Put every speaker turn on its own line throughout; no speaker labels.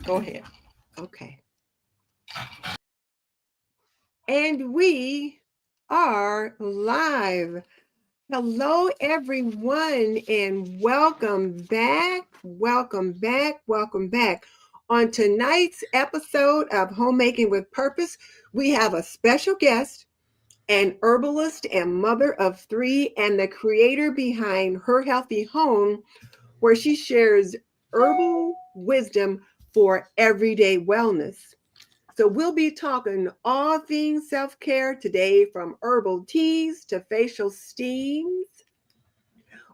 Go ahead. Okay. And we are live. Hello, everyone, and welcome back. Welcome back. Welcome back. On tonight's episode of Homemaking with Purpose, we have a special guest, an herbalist and mother of three, and the creator behind Her Healthy Home, where she shares herbal wisdom for everyday wellness. So, we'll be talking all things self care today, from herbal teas to facial steams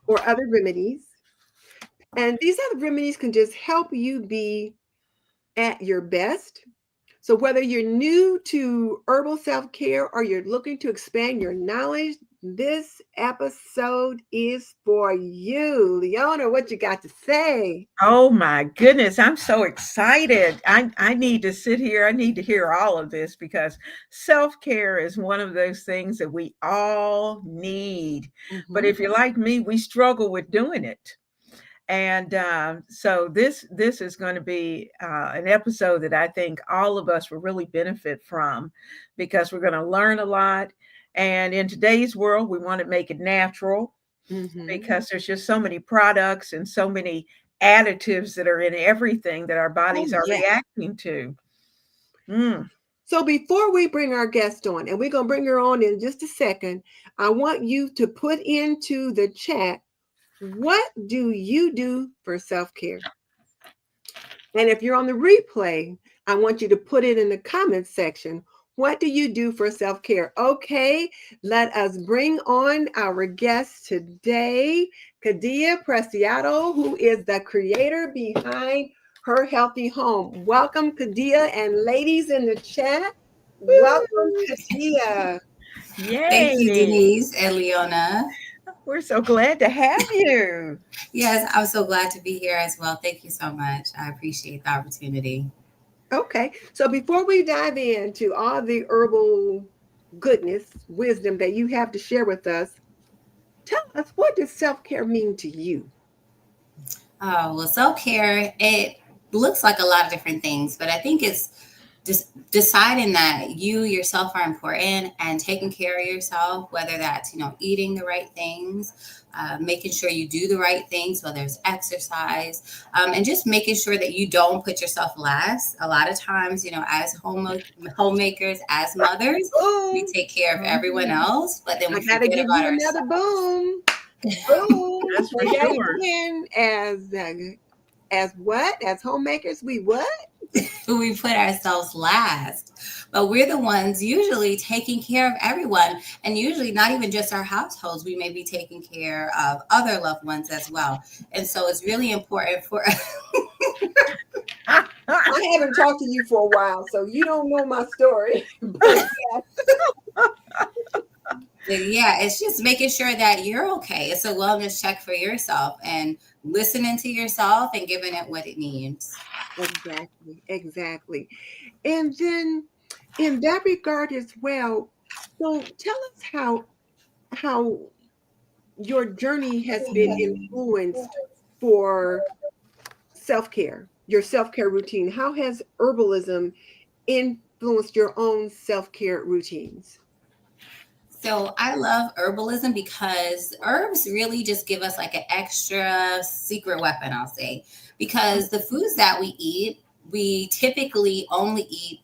or other remedies. And these other remedies can just help you be at your best. So, whether you're new to herbal self care or you're looking to expand your knowledge, this episode is for you. Leona, what you got to say?
Oh my goodness, I'm so excited. I need to sit here. I need to hear all of this because self-care is one of those things that we all need. But
Mhm.
if you're like me, we struggle with doing it. And so this is going to be an episode that I think all of us will really benefit from because we're going to learn a lot. And in today's world, we want to make it natural
Mhm.
because there's just so many products and so many additives that are in everything that our
Oh,
bodies are
yeah.
reacting to. Mm.
So before we bring our guest on, and we're going to bring her on in just a second, I want you to put into the chat, what do you do for self care? And if you're on the replay, I want you to put it in the comments section. What do you do for self care? Okay, let us bring on our guest today, KahdiYah Preciado, who is the creator behind Her Healthy Home. Welcome, KahdiYah, and ladies in the chat, welcome,
Woo.
KahdiYah.
Thank you,
Yay.
Denise and Leona.
We're so glad to have you.
Yes, I'm so glad to be here as well. Thank you so much. I appreciate the opportunity.
Okay, so before we dive into all the herbal goodness, wisdom that you have to share with us, tell us, what does self care mean to you?
Well, self care, it looks like a lot of different things, but I think it's just deciding that you yourself are important and taking care of yourself, whether that's, eating the right things, making sure you do the right things, whether it's exercise, and just making sure that you don't put yourself last. A lot of times, as homemakers, as mothers, we
Boom!
take care of everyone else, but then
I
we
gotta
forget
give
about
you another
ourselves.
boom. Boom!
That's for
Say that
sure.
again. As what? As homemakers, we what?
We put ourselves last. But we're the ones usually taking care of everyone, and usually not even just our households. We may be taking care of other loved ones as well. And so it's really important for
I haven't talked to you for a while, so you don't know my story. But yes.
yeah, it's just making sure that you're okay. It's a wellness check for yourself and listening to yourself and giving it what it needs.
Exactly, exactly. And then in that regard as well, so tell us how your journey has been influenced for self-care, your self-care routine. How has herbalism influenced your own self-care routines?
So I love herbalism because herbs really just give us like an extra secret weapon, I'll say. Because the foods that we eat, we typically only eat,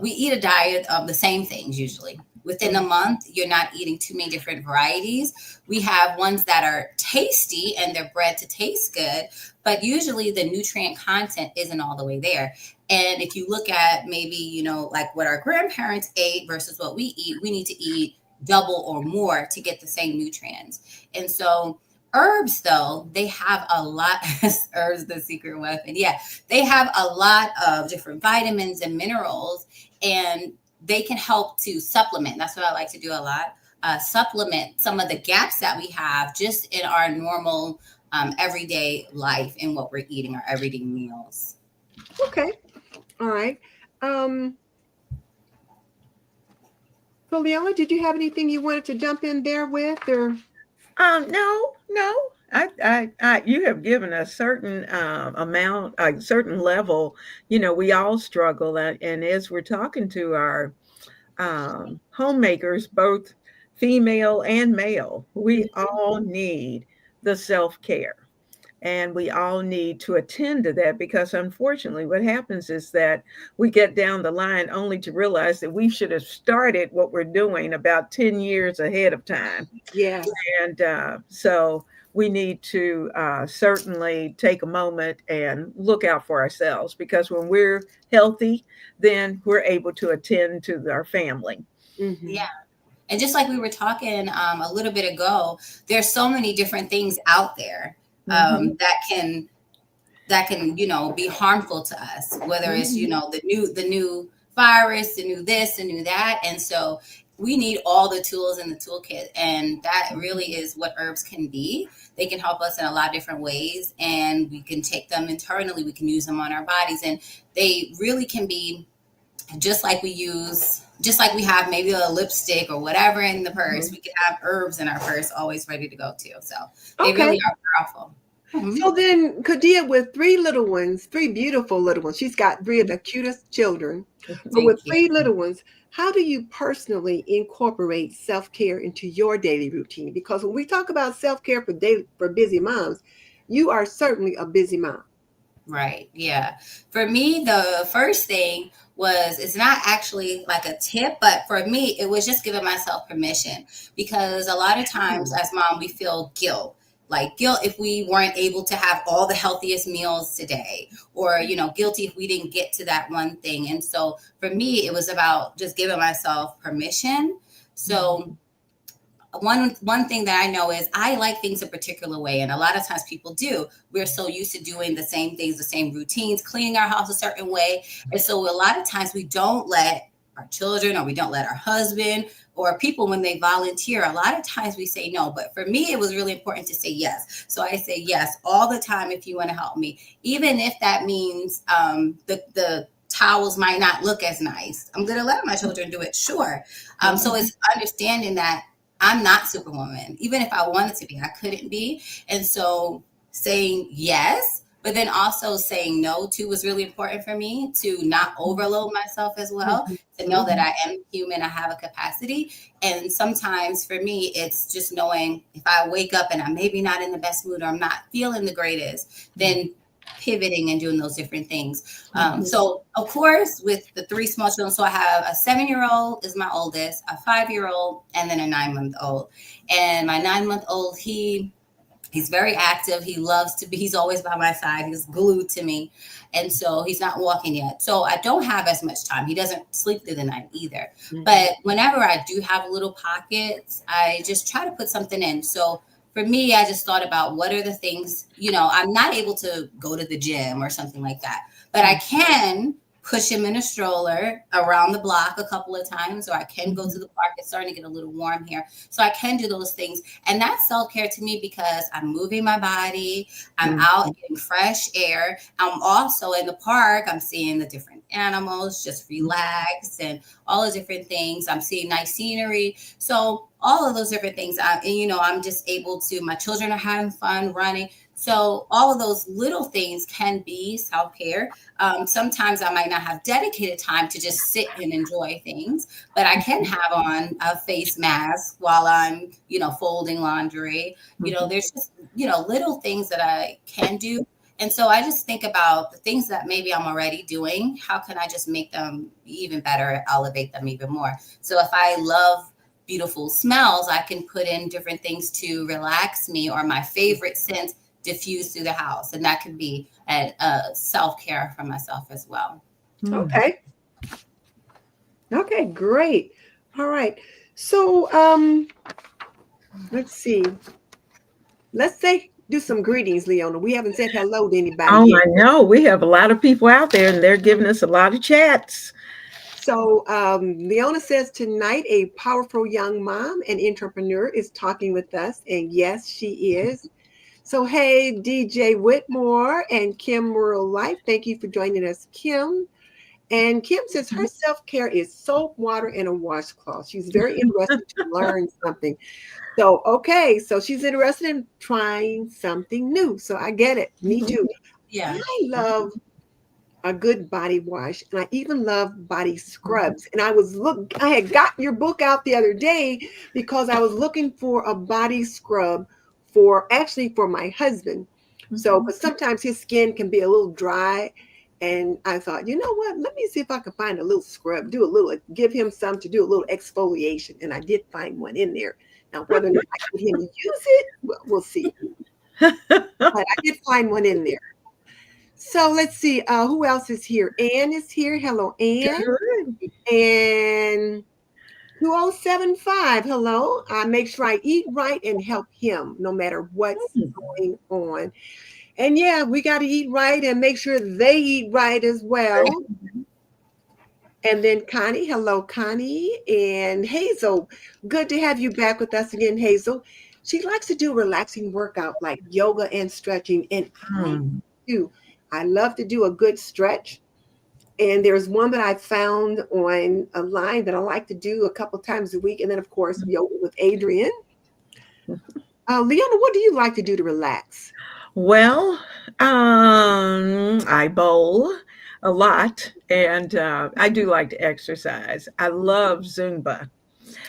we eat a diet of the same things usually. Within a
Mhm.
month, you're not eating too many different varieties. We have ones that are tasty and they're bred to taste good, but usually the nutrient content isn't all the way there. And if you look at maybe, like what our grandparents ate versus what we eat, we need to eat double or more to get the same nutrients. And so herbs though, they have a lot herbs the secret weapon. Yeah, they have a lot of different vitamins and minerals, and they can help to supplement. That's what I like to do a lot. Supplement some of the gaps that we have just in our normal everyday life and what we're eating, our everyday meals.
Okay. All right. Um, so Leona, did you have anything you wanted to jump in there with or
No, no. You have given a certain amount, a certain level. We all struggle, and as we're talking to our homemakers, both female and male, we all need the self care. And we all need to attend to that, because unfortunately, what happens is that we get down the line only to realize that we should have started what we're doing about 10 years ahead of time.
Yes.
And so we need to certainly take a moment and look out for ourselves, because when we're healthy, then we're able to attend to our family.
Mm-hmm.
Yeah. And just like we were talking a little bit ago, there's so many different things out there
Mm-hmm.
that can be harmful to us, whether it's
Mm-hmm.
the new virus, the new this, the new that. And so we need all the tools in the toolkit, and that really is what herbs can be. They can help us in a lot of different ways, and we can take them internally, we can use them on our bodies, and they really can be just like we have maybe a lipstick or whatever in the purse. We can have herbs in our purse always ready to go too. So they
Okay.
really are powerful.
So then, KahdiYah, with three little ones, three beautiful little ones, she's got three of the cutest children. But with
Thank you.
three little ones, how do you personally incorporate self-care into your daily routine? Because when we talk about self-care for busy moms, you are certainly a busy mom.
Right. Yeah. For me, the first thing was, it's not actually like a tip, but for me, it was just giving myself permission, because a lot of times as mom, we feel guilt. Like guilt if we weren't able to have all the healthiest meals today, or, guilty if we didn't get to that one thing. And so for me, it was about just giving myself permission. So one thing that I know is I like things a particular way. And a lot of times people do. We're so used to doing the same things, the same routines, cleaning our house a certain way. And so a lot of times we don't let our children, or we don't let our husband, or people, when they volunteer, a lot of times we say no. But for me, it was really important to say yes. So I say yes all the time if you want to help me, even if that means the towels might not look as nice. I'm going to let my children do it, sure. So it's understanding that I'm not Superwoman. Even if I wanted to be, I couldn't be. And so saying yes, but then also saying no too was really important for me, to not overload myself as well, to know that I am human, I have a capacity. And sometimes for me, it's just knowing if I wake up and I'm maybe not in the best mood, or I'm not feeling the greatest, then pivoting and doing those different things. So of course, with the three small children, so I have a 7-year-old is my oldest, a 5-year-old, and then a 9-month-old. And my 9-month-old, he's very active. He loves to be, he's always by my side. He's glued to me. And so he's not walking yet. So I don't have as much time. He doesn't sleep through the night either. But whenever I do have little pockets, I just try to put something in. So for me, I just thought about what are the things, I'm not able to go to the gym or something like that, but I can push him in a stroller around the block a couple of times, or I can go to the park. It's starting to get a little warm here. So I can do those things. And that's self-care to me, because I'm moving my body. I'm out getting fresh air. I'm also in the park. I'm seeing the different animals, just relax, and all the different things. I'm seeing nice scenery. So all of those different things. I'm just able to, my children are having fun running. So all of those little things can be self-care. Sometimes I might not have dedicated time to just sit and enjoy things, but I can have on a face mask while I'm, folding laundry. There's just, little things that I can do. And so I just think about the things that maybe I'm already doing. How can I just make them even better, elevate them even more? So if I love beautiful smells, I can put in different things to relax me, or my favorite scent diffuse through the house. And that could be a self-care for myself as well.
Okay. Okay, great. All right. So let's see. Let's do some greetings, Leona. We haven't said hello to anybody
Oh,
yet.
I know. We have a lot of people out there, and they're giving us a lot of chats.
So Leona says tonight a powerful young mom and entrepreneur is talking with us. And yes, she is. So hey, DJ Whitmore and Kim Rural Life, thank you for joining us, Kim. And Kim says her self-care is soap, water, and a washcloth. She's very interested to learn something. So, okay, so she's interested in trying something new. So I get it. Me too.
Yeah.
I love a good body wash, and I even love body scrubs. And I had gotten your book out the other day because I was looking for a body scrub for my husband. So, because sometimes his skin can be a little dry, and I thought, you know what? Let me see if I can find a little scrub, give him some to do a little exfoliation, and I did find one in there. Now, whether or not I get him to use it, we'll see. But I did find one in there. So let's see. Who else is here? Ann is here. Hello, Ann.
Good.
And 2075. Hello. I make sure I eat right and help him no matter what's going on. And yeah, we got to eat right and make sure they eat right as well. And then Connie. Hello, Connie. And Hazel. Good to have you back with us again, Hazel. She likes to do relaxing workout like yoga and stretching. And I do. I love to do a good stretch. And there's one that I found on a line that I like to do a couple times a week. And then, of course, yoga with Adrian. Leona, what do you like to do to relax?
Well, I bowl a lot, and I do like to exercise. I love Zumba,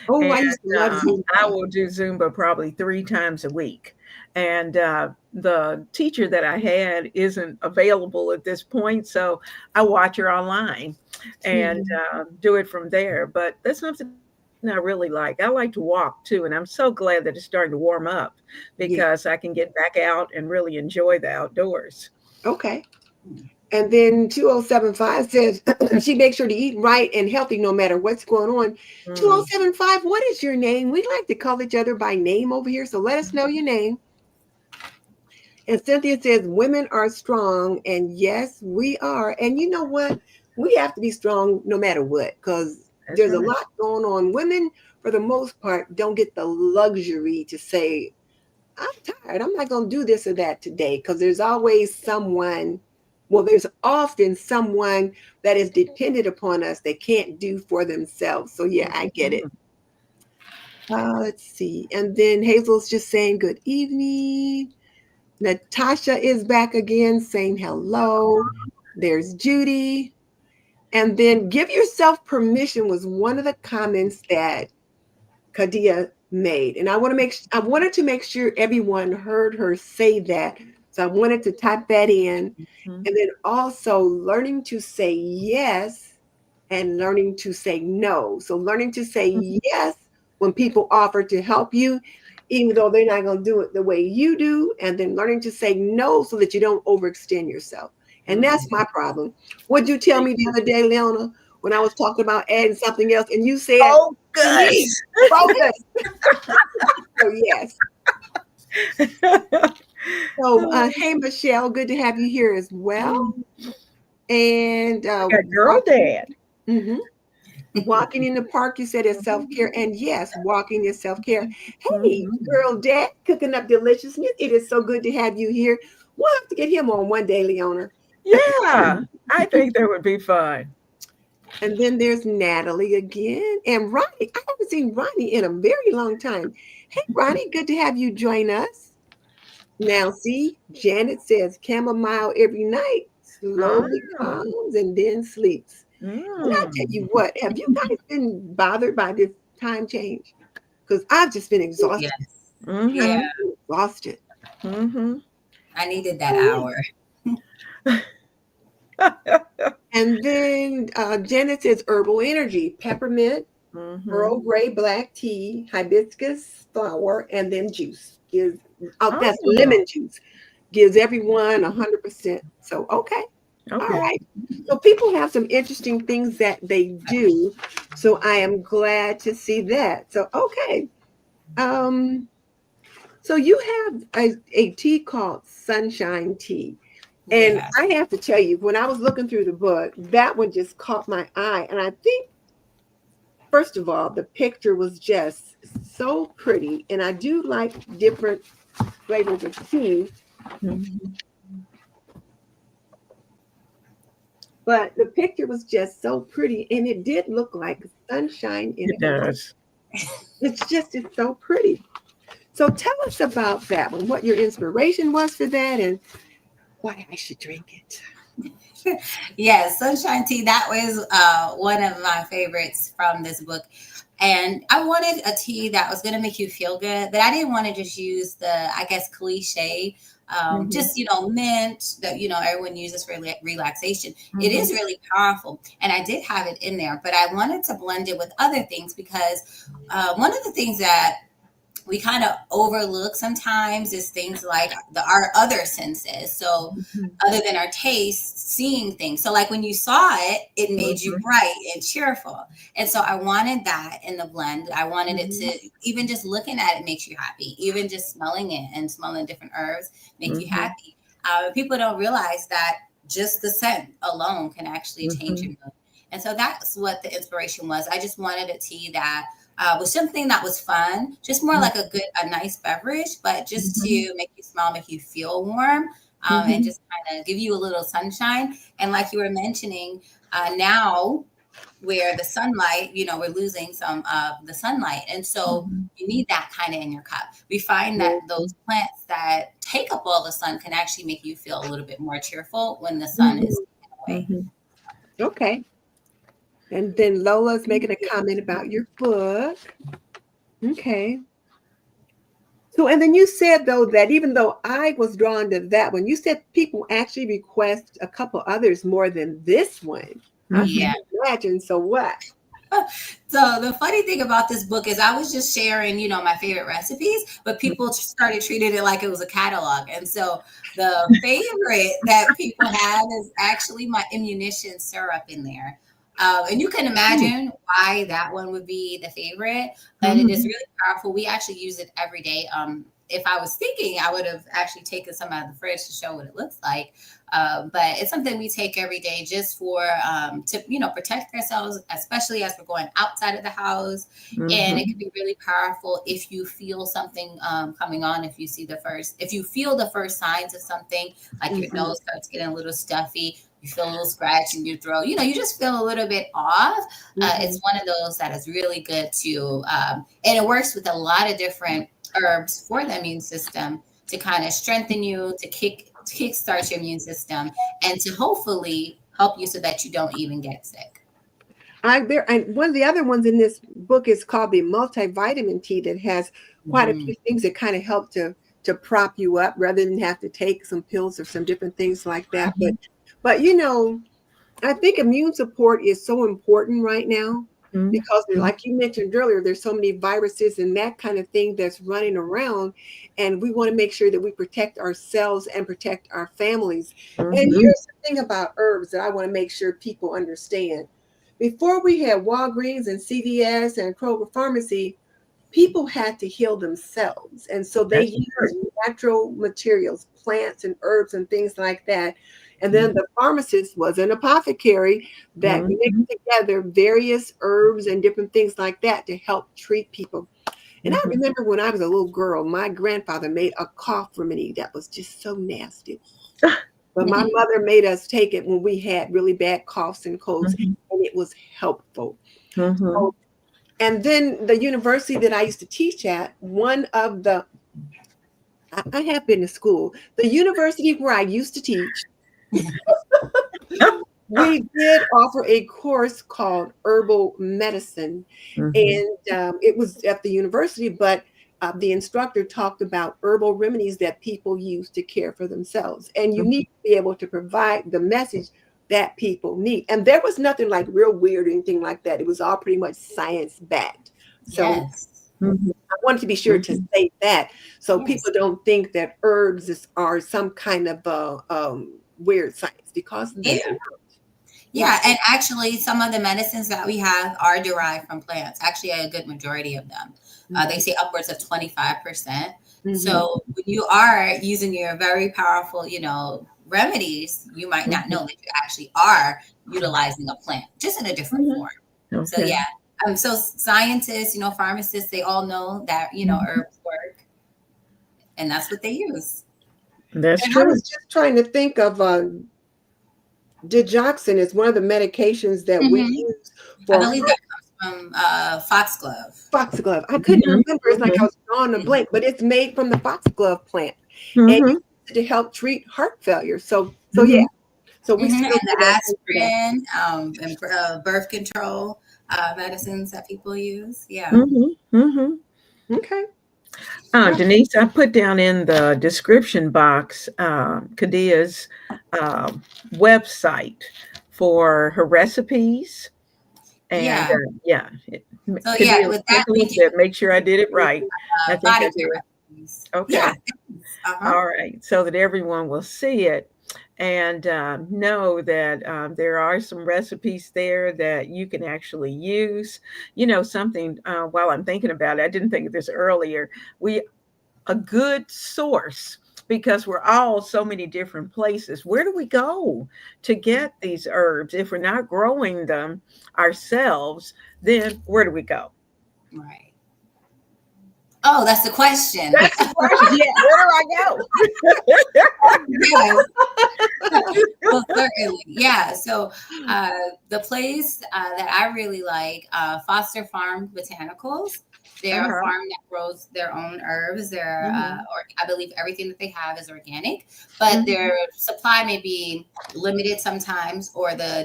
Oh,
and
I used to love
I
Zumba.
will do Zumba probably 3 times a week. And the teacher that I had isn't available at this point, so I watch her online and
Mhm.
do it from there. But that's something I really like. I like to walk too, and I'm so glad that it's starting to warm up
Yeah.
because I can get back out and really enjoy the outdoors.
Okay. And then 2075 says she makes sure to eat right and healthy no matter what's going on.
Mm.
2075, what is your name? We like to call each other by name over here, so let us know your name. And Cynthia says, women are strong. And yes, we are. And you know what? We have to be strong no matter what, because
That's
there's a
right.
lot going on. Women, for the most part, don't get the luxury to say, I'm tired. I'm not going to do this or that today, because there's always someone, well, there's often someone that is dependent upon us that can't do for themselves. So, yeah, I get it.
Mhm.
Let's see. And then Hazel's just saying, good evening. Natasha is back again saying hello. There's Judy. And then give yourself permission was one of the comments that KahdiYah made. And I wanted to make sure everyone heard her say that. So I wanted to type that in.
Mhm.
And then also learning to say yes and learning to say no. So learning to say yes when people offer to help you, even though they're not going to do it the way you do, and then learning to say no so that you don't overextend yourself. And that's my problem. What'd you tell me the other day, Leona, when I was talking about adding something else, and you said to me,
Focus.
focus. So yes. So hey Michelle, good to have you here as well. And
Got girl dad.
mhm. Walking in the park, you said is self-care. And yes, walking is self-care. Hey,
Mhm.
girl, dad, cooking up deliciousness. It is so good to have you here. We'll have to get him on one day, Leona.
Yeah, I think that would be fun.
And then there's Natalie again. And Ronnie. I haven't seen Ronnie in a very long time. Hey, Ronnie, good to have you join us. Now, see, Janet says chamomile every night, slowly
Oh.
calms and then sleeps. And I'll tell
Mm.
you what, have you guys been bothered by this time change? Because I've just been exhausted.
Yes.
I've
Yeah.
Mhm.
been exhausted.
Mhm.
I needed that
Oh, yeah.
hour.
And then Janet says herbal energy, peppermint, Earl
Mhm.
Grey black tea, hibiscus flower, and then juice. That's
Oh,
lemon juice. Gives everyone 100%. So, okay. All
okay.
right. So people have some interesting things that they do. So I am glad to see that. So, okay. Um, so you have a tea called Sunshine Tea. And
Yes.
I have to tell you, when I was looking through the book, that one just caught my eye. And I think, first of all, the picture was just so pretty. And I do like different flavors of tea.
Mhm.
But the picture was just so pretty, and it did look like sunshine in
It
a cup.
does.
It's so pretty. So tell us about that one, what your inspiration was for that, and why I should drink it.
Yes, sunshine tea. That was one of my favorites from this book. And I wanted a tea that was going to make you feel good, but I didn't want to just use the, I guess, cliche,
Mhm,
just, mint that, everyone uses for relaxation. It
mhm,
is really powerful. And I did have it in there, but I wanted to blend it with other things because one of the things that we kind of overlook sometimes is things like our other senses. So
mhm,
other than our taste, seeing things. So like when you saw it, it made you
Mhm.
bright and cheerful. And so I wanted that in the blend. I wanted it
mhm,
to, even just looking at it makes you happy. Even just smelling it and smelling different herbs make you
Mhm.
happy. People don't realize that just the scent alone can actually change
Mhm.
your mood. And so that's what the inspiration was. I just wanted a tea that was something that was fun, just more
mhm,
like a nice beverage, but just
mhm,
to make you smell, make you feel warm, and
mhm,
just kind of give you a little sunshine. And like you were mentioning, now where the sunlight, we're losing some of the sunlight. And so
mhm,
you need that kind of in your cup. We find that those
mhm,
plants that take up all the sun can actually make you feel a little bit more cheerful when the sun is
mhm.
taken away.
Mhm.
Okay. And then Lola's making a comment about your book. Okay. So, and then you said though that even though I was drawn to that one, you said people actually request a couple others more than this one. I can
Yeah.
Mhm.
imagine. So what?
So the funny thing about this book is I was just sharing, my favorite recipes, but people started treating it like it was a catalog. And so the favorite that people have is actually my immunition syrup in there. And you can
Mm,
imagine why that one would be the favorite. And it is
mhm,
really powerful. We actually use it every day. If I was thinking, I would have actually taken some out of the fridge to show what it looks like. But it's something we take every day just for to protect ourselves, especially as we're going outside of the house. And it
Mhm.
can be really powerful if you feel something coming on. If you feel the first signs of something, like your
mhm,
nose starts getting a little stuffy, you feel a little scratch in your throat. You just feel a little bit off. It's
mhm,
one of those that is really good to, and it works with a lot of different herbs for the immune system to kind of strengthen you, to kickstart your immune system, and to hopefully help you so that you don't even get sick.
one of the other ones in this book is called the multivitamin tea that has quite a
Mhm.
few things that kind of help to prop you up rather than have to take some pills or some different things like that. But I think immune support is so important right now
Mhm.
because, like you mentioned earlier, there's so many viruses and that kind of thing that's running around, and we want to make sure that we protect ourselves and protect our families. And
Mhm.
here's the thing about herbs that I want to make sure people understand. Before we had Walgreens and CVS and Kroger Pharmacy, people had to heal themselves. And so they
That's
used
true.
natural materials, plants and herbs and things like that. And then
Mhm.
the pharmacist was an apothecary that mixed
Mhm.
together various herbs and different things like that to help treat people. And I
Mhm.
remember when I was a little girl, my grandfather made a cough remedy that was just so nasty. But my mother made us take it when we had really bad coughs and colds,
Mhm.
and it was helpful.
Mhm.
So, and then the university that I used to teach at, I have been to school. The university where I used to teach, we did offer a course called herbal medicine,
Mhm.
and it was at the university, but the instructor talked about herbal remedies that people use to care for themselves, and you need
Mhm.
to be able to provide the message that people need. And there was nothing like real weird or anything like that. It was all pretty much science backed. So
Yes.
Mhm.
I wanted to be sure to
Mhm.
say that so
Yes.
people don't think that are some kind of weird science because they
Yeah.
yeah.
Yeah. And actually, some of the medicines that we have are derived from plants. Actually, a good majority of them. They
Mhm,
say upwards of 25%.
mhm,
So when you are using your very powerful, remedies, you might not
Mhm.
know that you actually are utilizing a plant, just in a different
Mhm.
form. So
Okay.
yeah. So scientists, pharmacists, they all know that,
Mhm.
herbs work, and that's what they use.
That's
and I
true.
was just trying to think of digoxin is one of the medications that we use
I
for
believe that comes from foxglove.
foxglove. I couldn't remember. It's like I was drawing a blank, but it's made from the foxglove plant, and
Mm-hmm.
it's to help treat heart failure. So
Mm-hmm.
yeah. So we
And
still
the aspirin and birth control medicines that people use. Yeah.
Mm-hmm. Mm-hmm.
okay.
Denise, I put down in the description box KahdiYah's website for her recipes. And
Yeah. So
KahdiYah,
with that
take a
we
look
do
at it, make sure I did it right. I think
body
I
care
did.
recipes.
Okay.
Yeah.
All right. So that everyone will see it and know that there are some recipes there that you can actually use. You know, something while I'm thinking about it, I didn't think of this earlier. A good source, because we're all so many different places. Where do we go to get these herbs? If we're not growing them ourselves, then where do we go?
Right. Oh, that's the question.
That's the question. Yeah, where do I go?
Yes. Well, certainly. Yeah. So the place that I really like, Foster Farm Botanicals. They're a
Uh-huh.
farm that grows their own herbs. They're,
Mhm.
or I believe everything that they have is organic, but their supply may be limited sometimes, or uh,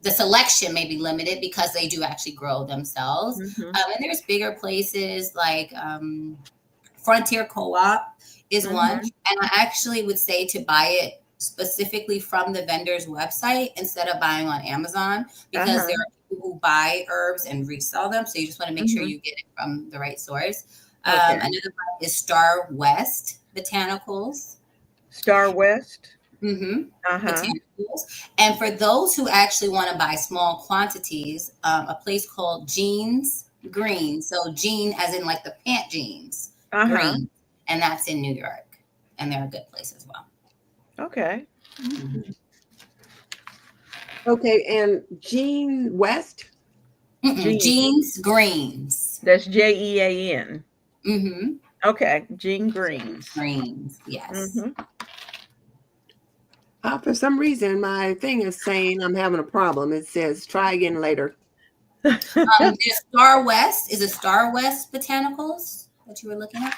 the selection may be limited because they do actually grow themselves.
Mhm.
And there's bigger places like Frontier Co-op is one.
Mhm.
And I actually would say to buy it specifically from the vendor's website instead of buying on Amazon, because there
Uh-huh.
are people who buy herbs and resell them. So you just want to make sure
Mhm.
you get it from the right source.
Okay.
Another one is Star West Botanicals.
Star West.
Mm-hmm.
Uh-huh.
Botanicals. And for those who actually want to buy small quantities, a place called Jeans Green. So jean as in like the pant jeans,
Uh-huh.
green. And that's in New York. And they're a good place as well.
Okay.
Okay, and Jean West.
Jean.
Jeans Greens.
That's JEAN.
Mm-hmm.
Okay. Jean Greens.
Greens, yes.
Mm-hmm.
For some reason, my thing is saying I'm having a problem. It says try again later.
There's Star West. Is it Star West Botanicals that you were looking at?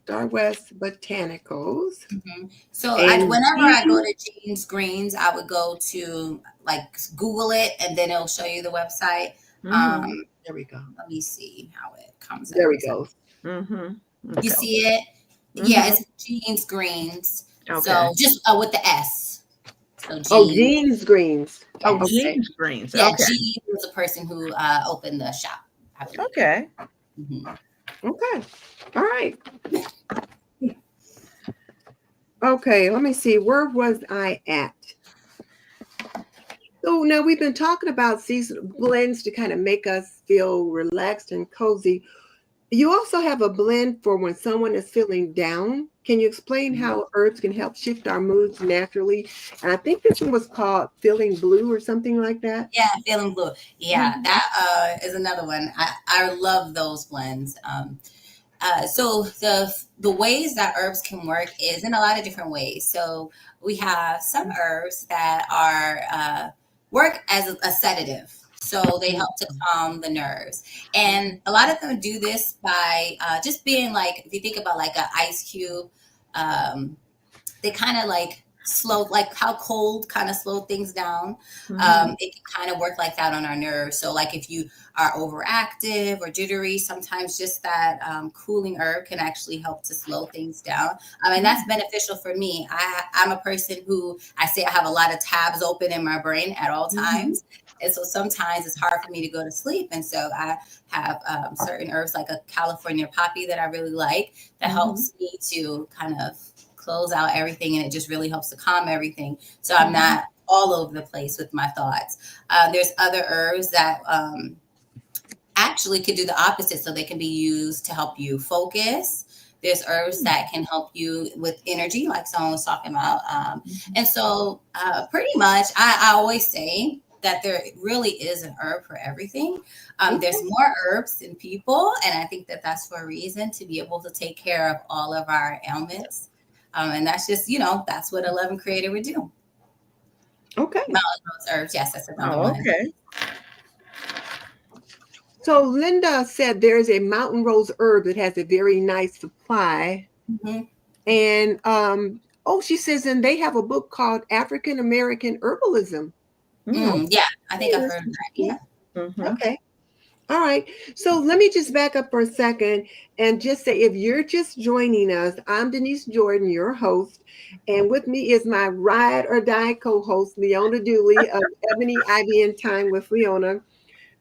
Star West Botanicals.
Mm-hmm. So
And
whenever I go
Jean,
to Jeans Greens, I would go to like Google it, and then it'll show you the website.
Mm-hmm.
there we go.
Let me see how it comes
There we
out.
go.
Mm-hmm.
You
Okay.
see it? Yeah, it's Jeans Greens.
Okay.
So just with the S. So
Oh,
Jeans.
Jeans Greens.
Oh,
Okay.
Jeans Greens.
Yeah,
Okay.
Jean was the person who opened the shop. I believe.
Okay.
Mhm.
Okay. All right. Okay, let me see. Where was I at? So now we've been talking about seasonal blends to kind of make us feel relaxed and cozy. You also have a blend for when someone is feeling down. Can you explain how herbs can help shift our moods naturally? And I think this one was called Feeling Blue or something like that.
Yeah, Feeling Blue. Yeah, that is another one. I love those blends. So the ways that herbs can work is in a lot of different ways. So we have some herbs that are work as a sedative. So they help to calm the nerves. And a lot of them do this by just being like, if you think about like an ice cube, they kind of like slow, like how cold kind of slow things down. It can kind of work like that on our nerves. So like if you are overactive or jittery, sometimes just that cooling herb can actually help to slow things down. And that's beneficial for me. I'm a person who, I say I have a lot of tabs open in my brain at all times. And so sometimes it's hard for me to go to sleep. And so I have certain herbs like a California poppy that I really like that helps me to kind of close out everything, and it just really helps to calm everything. So I'm not all over the place with my thoughts. There's other herbs that actually could do the opposite. So they can be used to help you focus. There's herbs that can help you with energy, like someone was talking about. And so pretty much, I always say that there really is an herb for everything. There's more herbs than people. And I think that that's for a reason, to be able to take care of all of our ailments. And that's just, that's what a loving creator would do.
Okay.
Mountain rose herbs. Yes, that's another one.
Okay.
So Linda said there's a mountain rose herb that has a very nice supply.
Mm-hmm.
And she says, and they have a book called African American Herbalism.
Yeah, I think I've heard of that. Yeah.
Mm-hmm.
Okay. All right. So let me just back up for a second and just say, if you're just joining us, I'm Denise Jordan, your host. And with me is my ride or die co-host, Leona Dooley of Ebony Ivy and Time with Leona.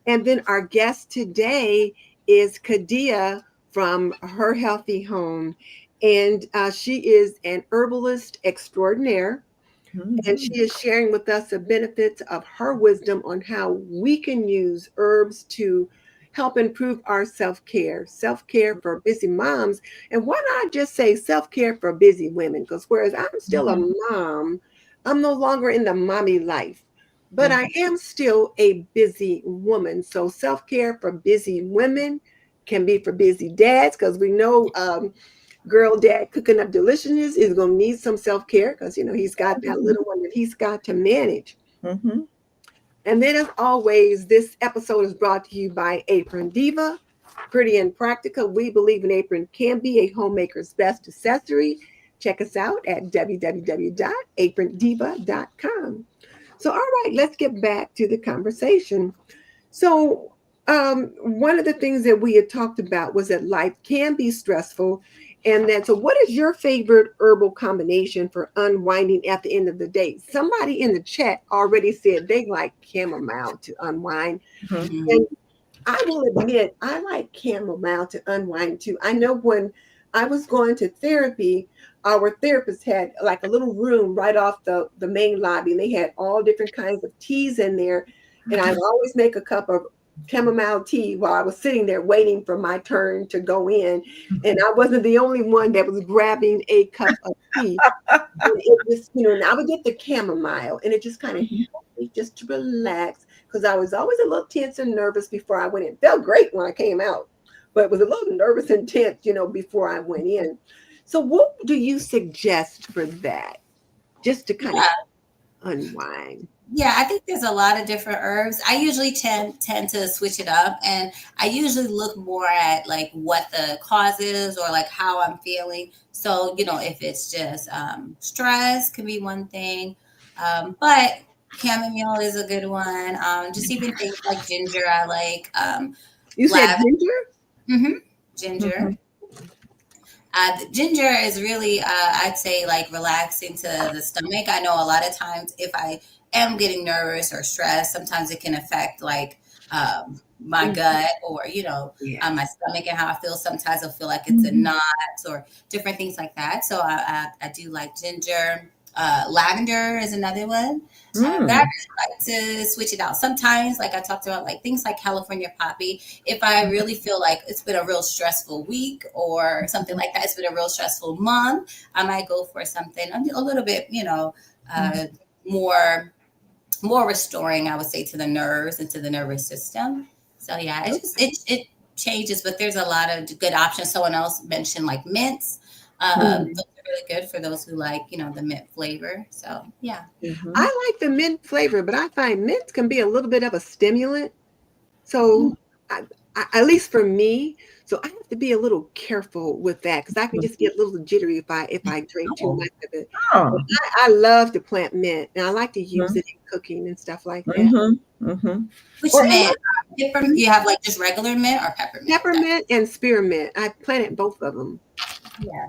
And then our guest today is KahdiYah from Her Healthy Home. And she is an herbalist extraordinaire. And she is sharing with us the benefits of her wisdom on how we can use herbs to help improve our self-care for busy moms. And why not just say self-care for busy women? Because whereas I'm still a mom, I'm no longer in the mommy life, but I am still a busy woman. So self-care for busy women can be for busy dads, because we know girl dad cooking up deliciousness is going to need some self-care, because he's got that little one that he's got to manage. And then, as always, this episode is brought to you by Apron Diva. Pretty and practical, we believe an apron can be a homemaker's best accessory. Check us out at www.aprondiva.com. So all right, let's get back to the conversation. So one of the things that we had talked about was that life can be stressful. And then, so what is your favorite herbal combination for unwinding at the end of the day? Somebody in the chat already said they like chamomile to unwind. And I will admit, I like chamomile to unwind too. I know when I was going to therapy, our therapist had like a little room right off the main lobby, and they had all different kinds of teas in there. And I would always make a cup of chamomile tea while I was sitting there waiting for my turn to go in. And I wasn't the only one that was grabbing a cup of tea. And it just, and I would get the chamomile, and it just kind of helped me just to relax, because I was always a little tense and nervous before I went in. Felt great when I came out, but was a little nervous and tense, before I went in. So what do you suggest for that? Just to kind of unwind.
Yeah, I think there's a lot of different herbs. I usually tend to switch it up, and I usually look more at like what the cause is, or like how I'm feeling. So, if it's just stress can be one thing, but chamomile is a good one. Just even things like ginger, I like.
You said ginger?
Ginger. The ginger is really, I'd say, like relaxing to the stomach. I know a lot of times if I am getting nervous or stressed, sometimes it can affect like my gut, or my stomach and how I feel. Sometimes I'll feel like it's a knot or different things like that. So I do like ginger. Lavender is another one. But I really like to switch it out. Sometimes, like I talked about, like things like California poppy, if I really feel like it's been a real stressful week or something like that, it's been a real stressful month, I might go for something a little bit, more restoring, I would say, to the nerves and to the nervous system. So yeah, it changes, but there's a lot of good options. Someone else mentioned like mints. Those are really good for those who like, the mint flavor. So yeah.
I like the mint flavor, but I find mint can be a little bit of a stimulant. So at least for me, so I have to be a little careful with that, because I can just get a little jittery if I drink too much of it. I love to plant mint, and I like to use it in cooking and stuff like that.
Which mint? You have like just regular mint or peppermint?
Peppermint and spearmint. I planted both of them.
Yeah.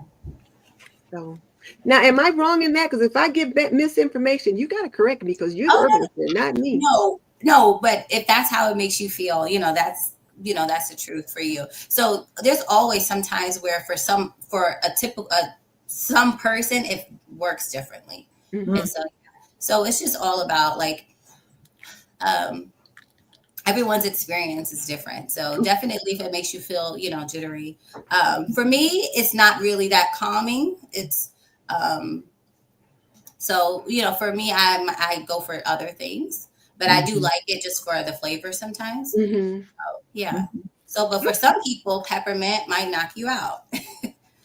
So now, am I wrong in that? Because if I give misinformation, you got to correct me, because you're the herbalist, not me.
No, but if that's how it makes you feel, that's the truth for you. So there's always sometimes where for some person it works differently, and so it's just all about like everyone's experience is different. So definitely if it makes you feel, jittery. For me, it's not really that calming. It's so, for me, I go for other things, but I do like it just for the flavor sometimes. So, yeah. So, but for some people, peppermint might knock you out.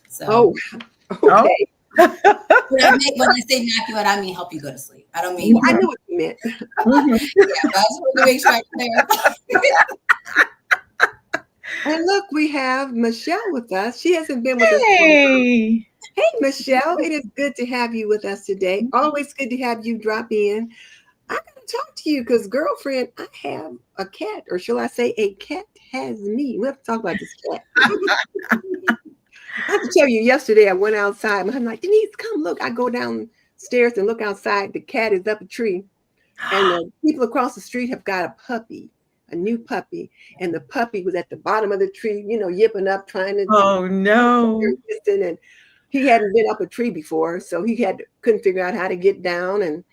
So.
Okay.
When I say knock you out, I mean help you go to sleep. I don't mean.
I knew what you meant.
Yeah, but I just wanted to make sure I clarify.
And look, we have Michelle with us. She hasn't been with us for a while.
Hey.
Hey, Michelle, it is good to have you with us today. Always good to have you drop in. I gotta talk to you because, girlfriend, I have a cat, or shall I say, a cat has me. We have to talk about this cat. I have to tell you, yesterday I went outside. I'm like, Denise, come look. I go downstairs and look outside. The cat is up a tree, and the people across the street have got a puppy, a new puppy, and the puppy was at the bottom of the tree, yipping up, trying to.
Oh no.
And he hadn't been up a tree before, so he couldn't figure out how to get down. And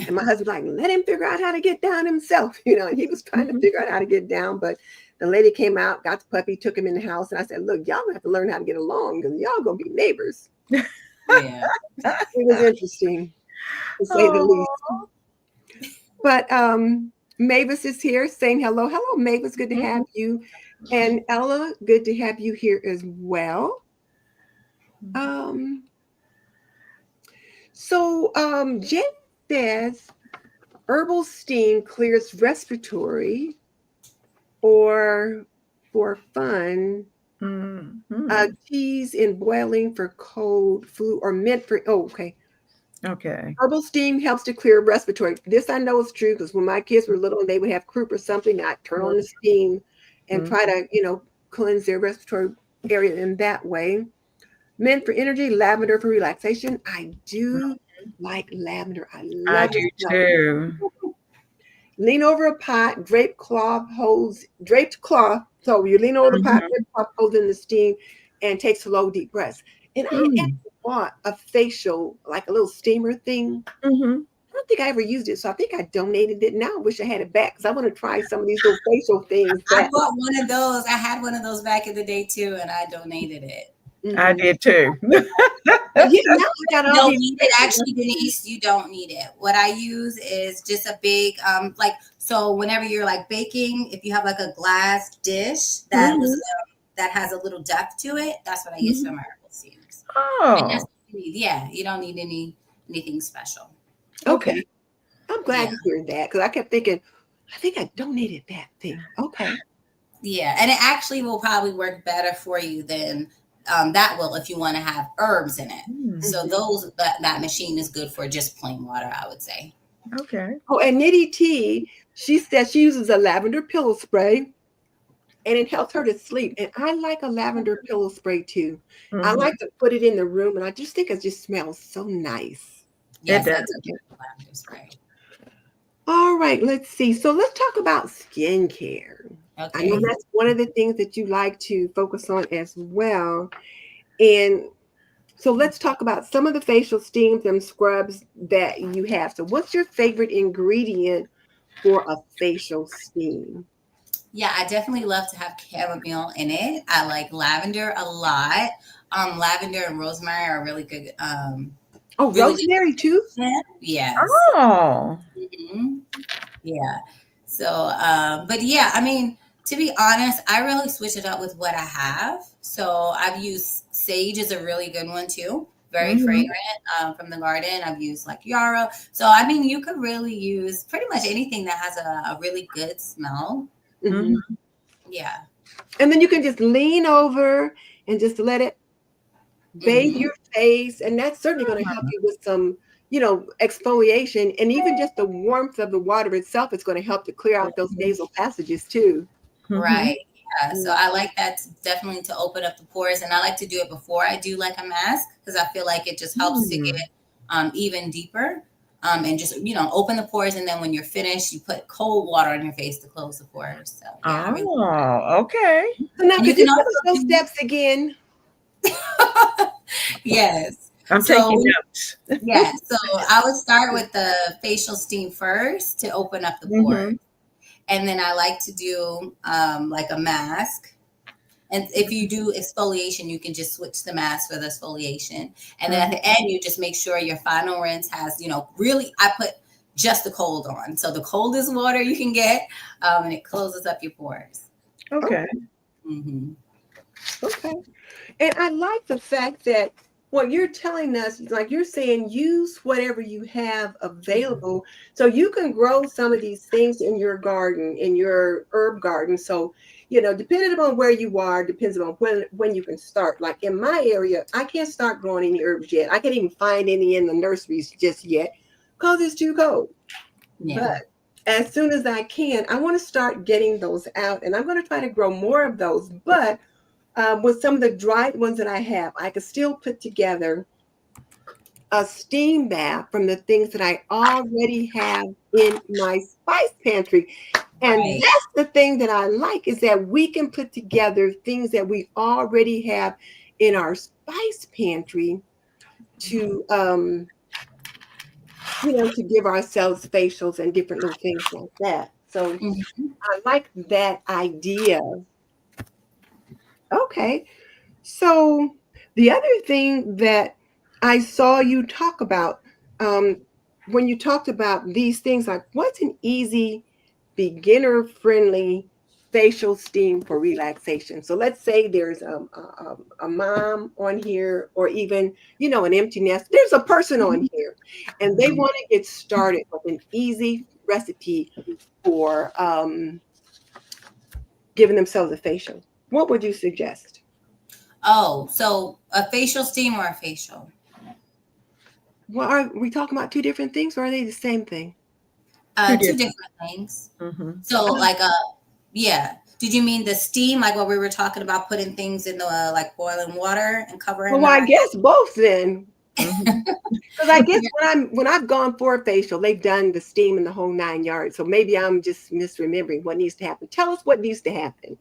my husband like, let him figure out how to get down himself, and he was trying to figure out how to get down. But the lady came out, got the puppy, took him in the house, and I said, look, y'all have to learn how to get along because y'all gonna be neighbors.
Yeah.
It was interesting, to say the least. But Mavis is here saying hello. Hello, Mavis, good to have you. And Ella, good to have you here as well. Jen says herbal steam clears respiratory or for fun. Teas in boiling for cold, flu, or mint for okay. Herbal steam helps to clear respiratory. This I know is true because when my kids were little and they would have croup or something, I'd turn on the steam and try to, cleanse their respiratory area in that way. Mint for energy, lavender for relaxation. I do like lavender.
I do too.
Lean over a pot, draped cloth. So you lean over the pot, draped cloth holds in the steam, and take slow, deep breaths. And I actually bought a facial, like a little steamer thing. I don't think I ever used it, so I think I donated it. Now I wish I had it back because I want to try some of these little facial things.
I bought one of those. I had one of those back in the day too, and I donated it.
I did too.
You don't need it, actually, Denise. You don't need it. What I use is just a big, so whenever you're like baking, if you have like a glass dish that has a little depth to it, that's what I use for my herbal steams. And that's what you need. Yeah, you don't need anything special.
Okay. I'm glad to hear that because I kept thinking, I think I donated that thing. Okay.
Yeah, and it actually will probably work better for you than that will if you want to have herbs in it. So that machine is good for just plain water, I would say.
Okay.
Oh, and Nitty T, she says she uses a lavender pillow spray and it helps her to sleep. And I like a lavender pillow spray too. I like to put it in the room and I just think it just smells so nice.
Yes, that's a good lavender spray.
All right, let's see. So let's talk about skincare.
Okay.
I know that's one of the things that you like to focus on as well. And so let's talk about some of the facial steams and scrubs that you have. So what's your favorite ingredient for a facial steam?
Yeah, I definitely love to have chamomile in it. I like lavender a lot. Lavender and rosemary are really good.
Really rosemary too?
Yes.
Oh.
Yeah. So, but yeah, I mean, to be honest, I really switch it up with what I have. So I've used sage is a really good one too. Very fragrant from the garden. I've used like yarrow. So, I mean, you could really use pretty much anything that has a really good smell. Yeah.
And then you can just lean over and just let it bathe your face. And that's certainly going to help you with some, exfoliation. And even just the warmth of the water itself is going to help to clear out those nasal passages too.
Right. Yeah. So I like that definitely to open up the pores. And I like to do it before I do like a mask because I feel like it just helps to get even deeper. And just, open the pores. And then when you're finished, you put cold water on your face to close the pores. So, yeah,
okay.
So now, could you tell us those steps again?
Yes.
I'm taking notes.
Yeah. So I would start with the facial steam first to open up the pores. And then I like to do like a mask. And if you do exfoliation, you can just switch the mask for the exfoliation. And then at the end, you just make sure your final rinse has, really, I put just the cold on. So the coldest water you can get, and it closes up your pores.
Okay.
Okay. And I like the fact that what you're telling us, like you're saying, use whatever you have available. So you can grow some of these things in your garden, in your herb garden. So, depending upon where you are, depends on when you can start. Like in my area, I can't start growing any herbs yet. I can't even find any in the nurseries just yet because it's too cold.
Yeah.
But as soon as I can, I want to start getting those out, and I'm going to try to grow more of those. But with some of the dried ones that I have, I could still put together a steam bath from the things that I already have in my spice pantry. And
Right.
that's the thing that I like, is that we can put together things that we already have in our spice pantry to to give ourselves facials and different little things like that. So
Mhm.
I like that idea. Okay. So the other thing that I saw you talk about, um, when you talked about these things, like what's an easy, beginner-friendly facial steam for relaxation? So let's say there's a mom on here, or even an empty nest. There's a person on here, and they want to get started with an easy recipe for giving themselves a facial. What would you suggest?
Oh, so a facial steam or a facial?
Well, are we talking about two different things, or are they the same thing?
Two
Two
different.
different things.
Mm-hmm.
So like yeah. Did you mean the steam, like what we were talking about, putting things in the like boiling water and covering
Well, I
them?
guess both then,
Mm-hmm.
because I guess when I've gone for a facial, they've done the steam and the whole 9 yards. So maybe I'm just misremembering what needs to happen. Tell us what needs to happen.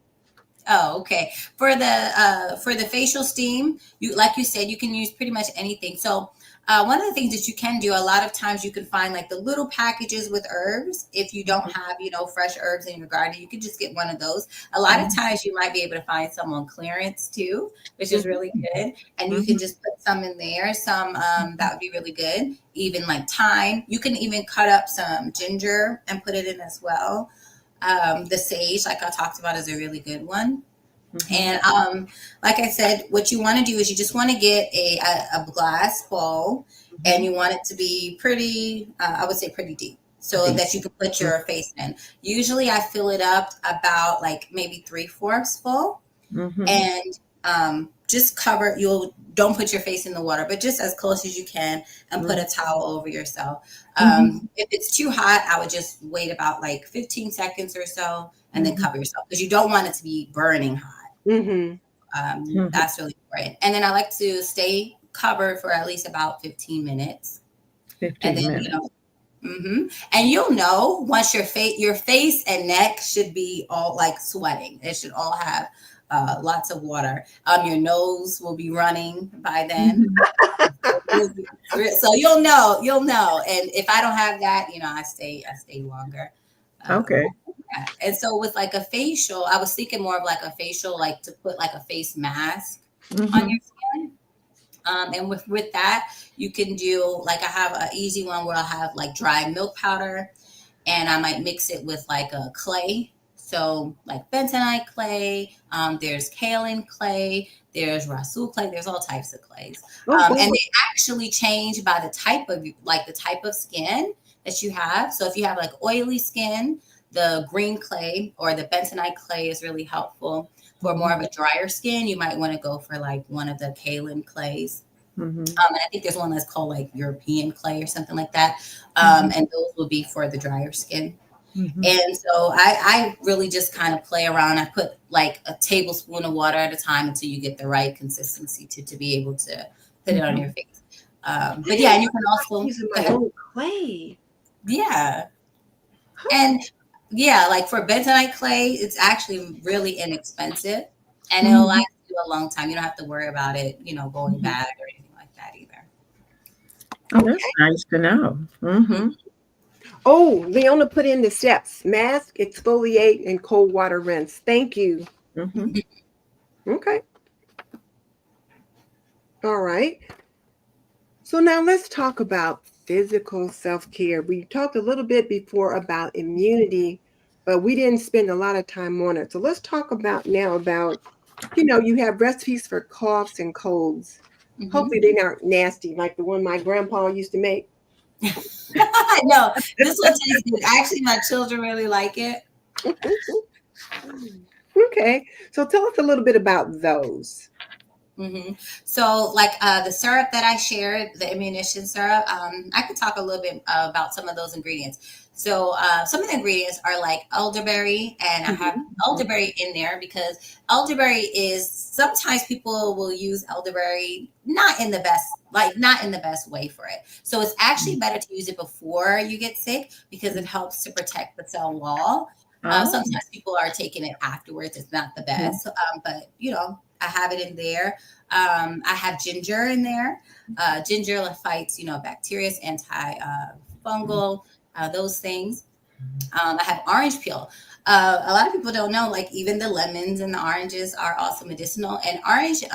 Oh, okay. For the facial steam, you like you said, you can use pretty much anything. So one of the things that you can do, a lot of times you can find like the little packages with herbs. If you don't have, fresh herbs in your garden, you can just get one of those. A lot of times you might be able to find some on clearance too, which is really good. And you
Mm-hmm.
can just put some in there. Some that would be really good. Even like thyme. You can even cut up some ginger and put it in as well. The sage, like I talked about, is a really good one.
Mm-hmm.
And like I said, what you want to do is you just want to get a glass bowl, and you want it to be pretty, I would say pretty deep, so
Deep.
that you can put your face in. Usually I fill it up about like maybe 3/4 full,
Mm-hmm.
and just cover. You'll don't put your face in the water, but just as close as you can, and put a towel over yourself. If it's too hot, I would just wait about like 15 seconds or so, and then
Mm-hmm.
cover yourself, because you don't want it to be burning hot.
Mm-hmm.
Mm-hmm.
That's really important. And then I like to stay covered for at least about 15 minutes, and
15
then
minutes.
and you'll know once your face and neck should be all like sweating. It should all have lots of water. Your nose will be running by then.
Mm-hmm.
So you'll know. And if I don't have that, I stay longer. Um,
Okay.
yeah. And so with like a facial, I was thinking more of like a facial, like to put like a face mask on
Mm-hmm.
your skin. And with that, you can do like I have an easy one where I'll have like dry milk powder, and I might mix it with like a clay. So like bentonite clay, there's kaolin clay, there's rasul clay, there's all types of clays,
Oh,
and
boy.
they actually change by the type of skin that you have. So if you have like oily skin, the green clay or the bentonite clay is really helpful. For more of a drier skin, you might want to go for like one of the kaolin clays.
Mm-hmm.
And I think there's one that's called like European clay or something like that.
Mm-hmm.
And those will be for the drier skin.
Mm-hmm.
And so I really just kind of play around. I put like a tablespoon of water at a time until you get the right consistency to be able to put it on
Mm-hmm.
your face.
I
But yeah,
didn't
and you can
like
also,
using
go
my
ahead.
own clay.
Yeah.
Huh.
And yeah, like for bentonite clay, it's actually really inexpensive, and it'll
Mm-hmm.
last you a long time. You don't have to worry about it, going
Mm-hmm.
bad or anything like that either.
Oh, that's
Okay.
nice to know. Mm-hmm.
Oh, Leona put in the steps: mask, exfoliate, and cold water rinse. Thank you.
Mm-hmm.
Okay. All right. So now let's talk about physical self-care. We talked a little bit before about immunity, but we didn't spend a lot of time on it. So let's talk about now about, you have recipes for coughs and colds. Hopefully they aren't nasty like the one my grandpa used to make.
No, this one tastes good. Actually, my children really like it.
Okay, so tell us a little bit about those.
So, like the syrup that I shared, the ammunition syrup, I could talk a little bit about some of those ingredients. So, some of the ingredients are like elderberry, and I have elderberry in there because elderberry is sometimes people will use elderberry not in the best way for it. So, it's actually better to use it before you get sick because it helps to protect the cell wall. Sometimes people are taking it afterwards. It's not the best, but I have it in there. I have ginger in there. Ginger fights, bacteria, anti-fungal, those things. I have orange peel. A lot of people don't know, like even the lemons and the oranges are also medicinal. And orange,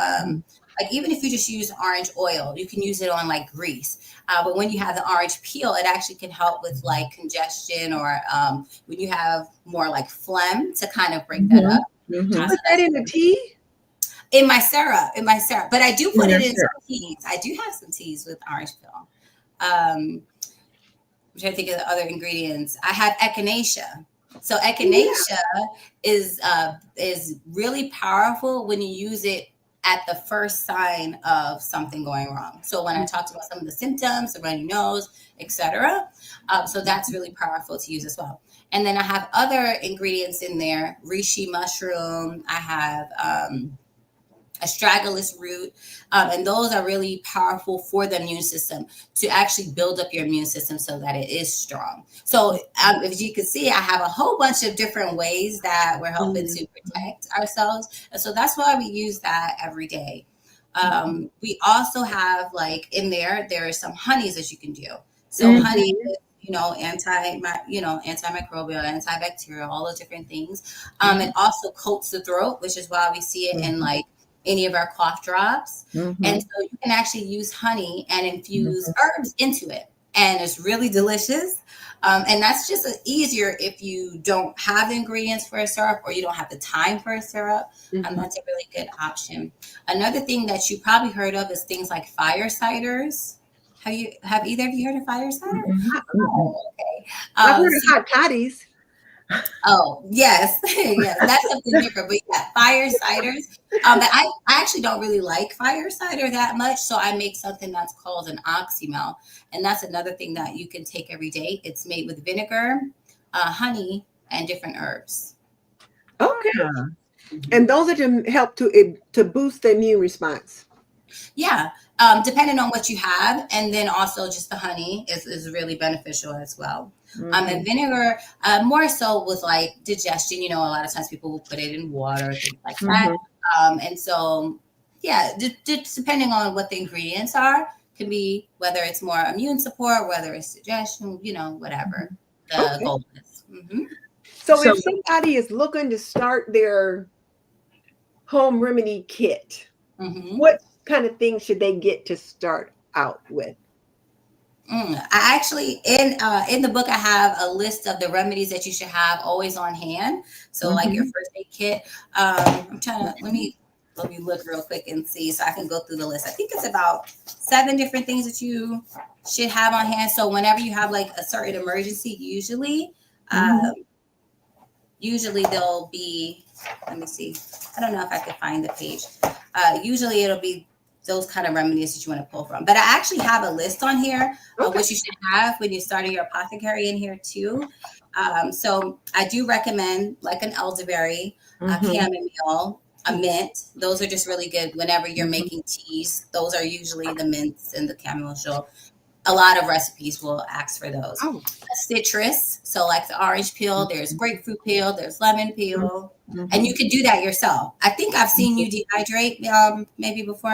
like even if you just use orange oil, you can use it on like grease. But when you have the orange peel, it actually can help with like congestion or when you have more like phlegm to kind of break that up.
Put that in the tea?
In my syrup, but I do put it in some teas. I do have some teas with orange peel. I'm trying to think of the other ingredients. I have echinacea. So echinacea is really powerful when you use it at the first sign of something going wrong. So when I talked about some of the symptoms, the runny nose, etc. So that's really powerful to use as well. And then I have other ingredients in there: reishi mushroom. I have astragalus root, and those are really powerful for the immune system to actually build up your immune system so that it is strong. So as you can see, I have a whole bunch of different ways that we're helping to protect ourselves, and so that's why we use that every day. We also have like in there are some honeys that you can do. So honey is, antimicrobial, antibacterial, all those different things. It also coats the throat, which is why we see it in like any of our cough drops. And so you can actually use honey and infuse herbs into it. And it's really delicious. And that's just easier if you don't have the ingredients for a syrup or you don't have the time for a syrup. That's a really good option. Another thing that you probably heard of is things like fire ciders. Have either of you heard of fire cider? Oh, okay.
I've heard of hot toddies.
Oh, yes. Yes, that's something different. But yeah, fire ciders. But I actually don't really like fire cider that much. So I make something that's called an oxymel. And that's another thing that you can take every day. It's made with vinegar, honey, and different herbs.
Okay. And those are to help to boost the immune response.
Yeah. Depending on what you have. And then also just the honey is really beneficial as well. And vinegar, more so with like digestion, a lot of times people will put it in water, things like that. And so, yeah, just depending on what the ingredients are, can be whether it's more immune support, whether it's digestion, whatever the goal is.
So if somebody is looking to start their home remedy kit, what kind of things should they get to start out with?
I actually in the book I have a list of the remedies that you should have always on hand. So like your first aid kit. I'm trying to let me look real quick and see so I can go through the list. I think it's about 7 different things that you should have on hand. So whenever you have like a certain emergency, usually there'll be, let me see. I don't know if I could find the page. Usually it'll be those kind of remedies that you want to pull from. But I actually have a list on here of what you should have when you're starting your apothecary in here too. So I do recommend like an elderberry, a chamomile, a mint. Those are just really good whenever you're making teas. Those are usually the mints and the chamomile. A lot of recipes will ask for those. A citrus, so like the orange peel, there's grapefruit peel, there's lemon peel, and you can do that yourself. I think I've seen you dehydrate maybe before,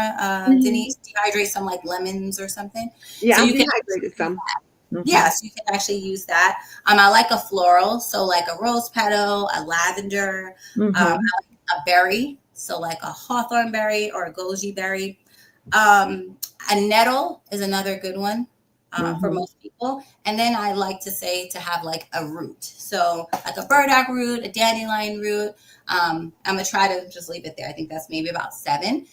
Denise, dehydrate some like lemons or something.
Yeah,
so
I
you can
dehydrated some.
Yes, you can actually use that. I like a floral, so like a rose petal, a lavender, I like a berry, so like a hawthorn berry or a goji berry. A nettle is another good one. For most people. And then I like to say to have like a root. So like a burdock root, a dandelion root. I'm going to try to just leave it there. I think that's maybe about 7.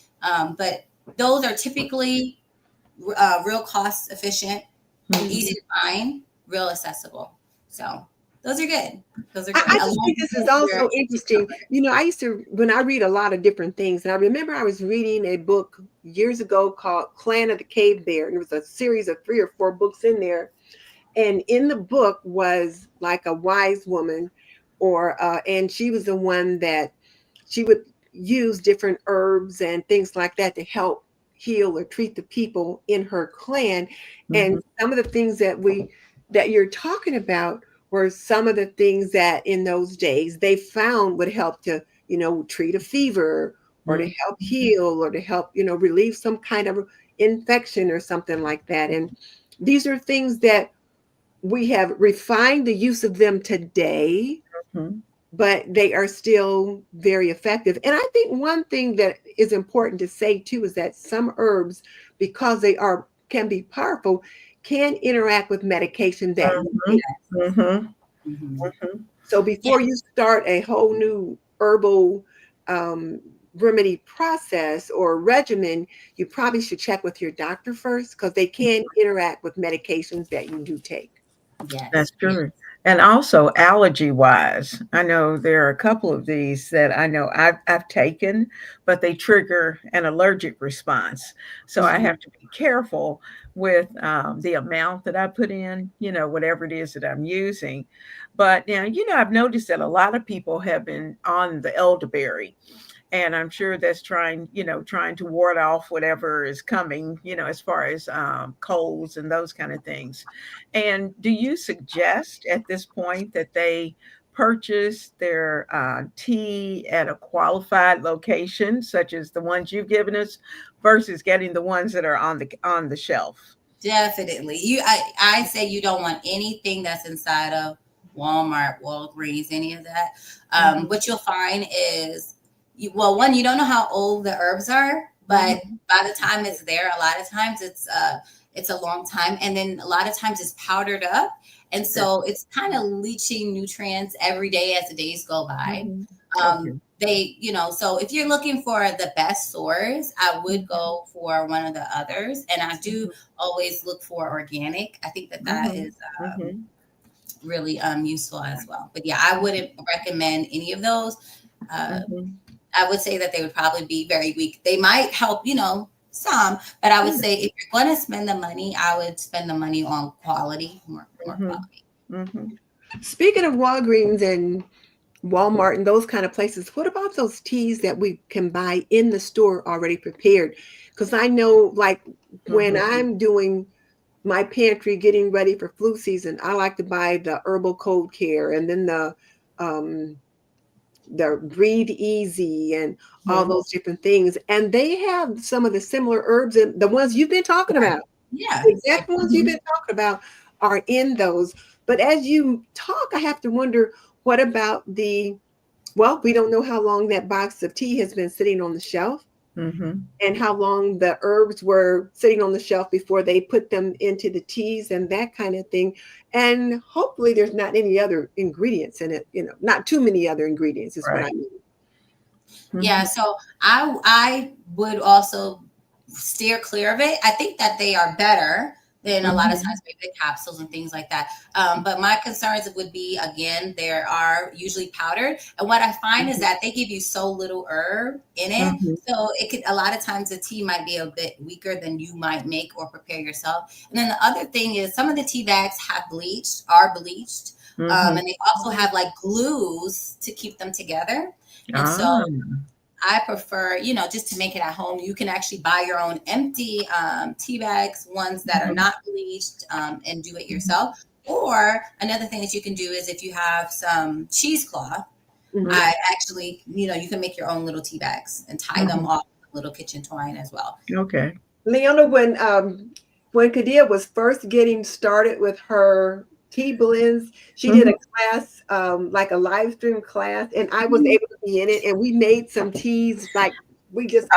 But those are typically real cost efficient, easy to find, real accessible. So those are good. Those are good.
I just think this is also interesting. You know, I used to, when I read a lot of different things, and I remember I was reading a book years ago called Clan of the Cave Bear, and it was a series of 3 or 4 books in there. And in the book was like a wise woman, and she was the one that she would use different herbs and things like that to help heal or treat the people in her clan. And some of the things that you're talking about were some of the things that in those days they found would help to, treat a fever or to help heal or to help, relieve some kind of infection or something like that. And these are things that we have refined the use of them today, but they are still very effective. And I think one thing that is important to say too is that some herbs, because they can be powerful, can interact with medication that you take. So before you start a whole new herbal remedy process or regimen, you probably should check with your doctor first, because they can interact with medications that you do take.
Yes.
That's true. And also allergy wise, I know there are a couple of these that I know I've taken, but they trigger an allergic response. So I have to be careful with the amount that I put in, whatever it is that I'm using. But now, I've noticed that a lot of people have been on the elderberry. And I'm sure that's trying to ward off whatever is coming, as far as colds and those kind of things. And do you suggest at this point that they purchase their tea at a qualified location, such as the ones you've given us, versus getting the ones that are on the shelf?
Definitely. I say you don't want anything that's inside of Walmart, Walgreens, any of that. What you'll find is, one, you don't know how old the herbs are, but by the time it's there, a lot of times it's a long time. And then a lot of times it's powdered up. And so it's kind of leaching nutrients every day as the days go by. So if you're looking for the best source, I would go for one of the others. And I do always look for organic. I think that is really useful as well. But yeah, I wouldn't recommend any of those. I would say that they would probably be very weak. They might help, some, but I would say if you're going to spend the money, I would spend the money on quality, more quality.
Speaking of Walgreens and Walmart and those kind of places, what about those teas that we can buy in the store already prepared? Because I know, like, when I'm doing my pantry, getting ready for flu season, I like to buy the Herbal Cold Care and then the Breathe Easy and all those different things. And they have some of the similar herbs, and the ones you've been talking about.
Yeah.
The exact ones you've been talking about are in those. But as you talk, I have to wonder, what about we don't know how long that box of tea has been sitting on the shelf. And how long the herbs were sitting on the shelf before they put them into the teas and that kind of thing. And hopefully there's not any other ingredients in it, not too many other ingredients is what I mean.
Yeah, so I would also steer clear of it. I think that they are better than a lot of times maybe the capsules and things like that. But my concerns would be, again, they are usually powdered. And what I find is that they give you so little herb in it. So a lot of times the tea might be a bit weaker than you might make or prepare yourself. And then the other thing is some of the tea bags are bleached. And they also have like glues to keep them together. And so I prefer, just to make it at home. You can actually buy your own empty tea bags, ones that are not bleached, and do it yourself. Or another thing that you can do is if you have some cheesecloth, I actually, you can make your own little tea bags and tie them off with a little kitchen twine as well.
Okay.
Leona, when KahdiYah was first getting started with her tea blends, she did a class, like a live stream class, and I was able to be in it, and we made some teas. Like, we just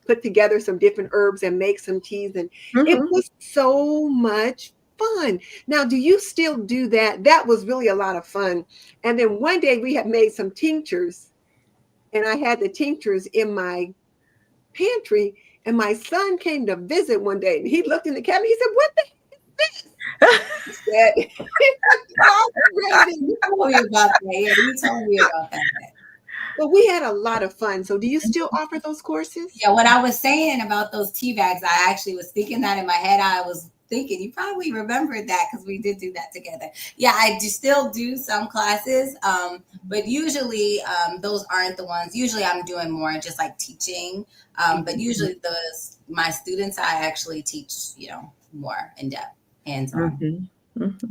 put together some different herbs and make some teas, and it was so much fun. Now, do you still do that? That was really a lot of fun. And then one day we had made some tinctures, and I had the tinctures in my pantry, and my son came to visit one day, and he looked in the cabinet. He said, "What the heck is this?" He said,
You told me about that. Yeah, you told me about that.
but we had a lot of fun. So, do you still offer those courses?
Yeah, what I was saying about those tea bags, I actually was thinking that in my head. I was thinking you probably remembered that because we did do that together. Yeah, I do still do some classes, but usually those aren't the ones. Usually I'm doing more just like teaching, but usually my students I actually teach, more in depth, hands on.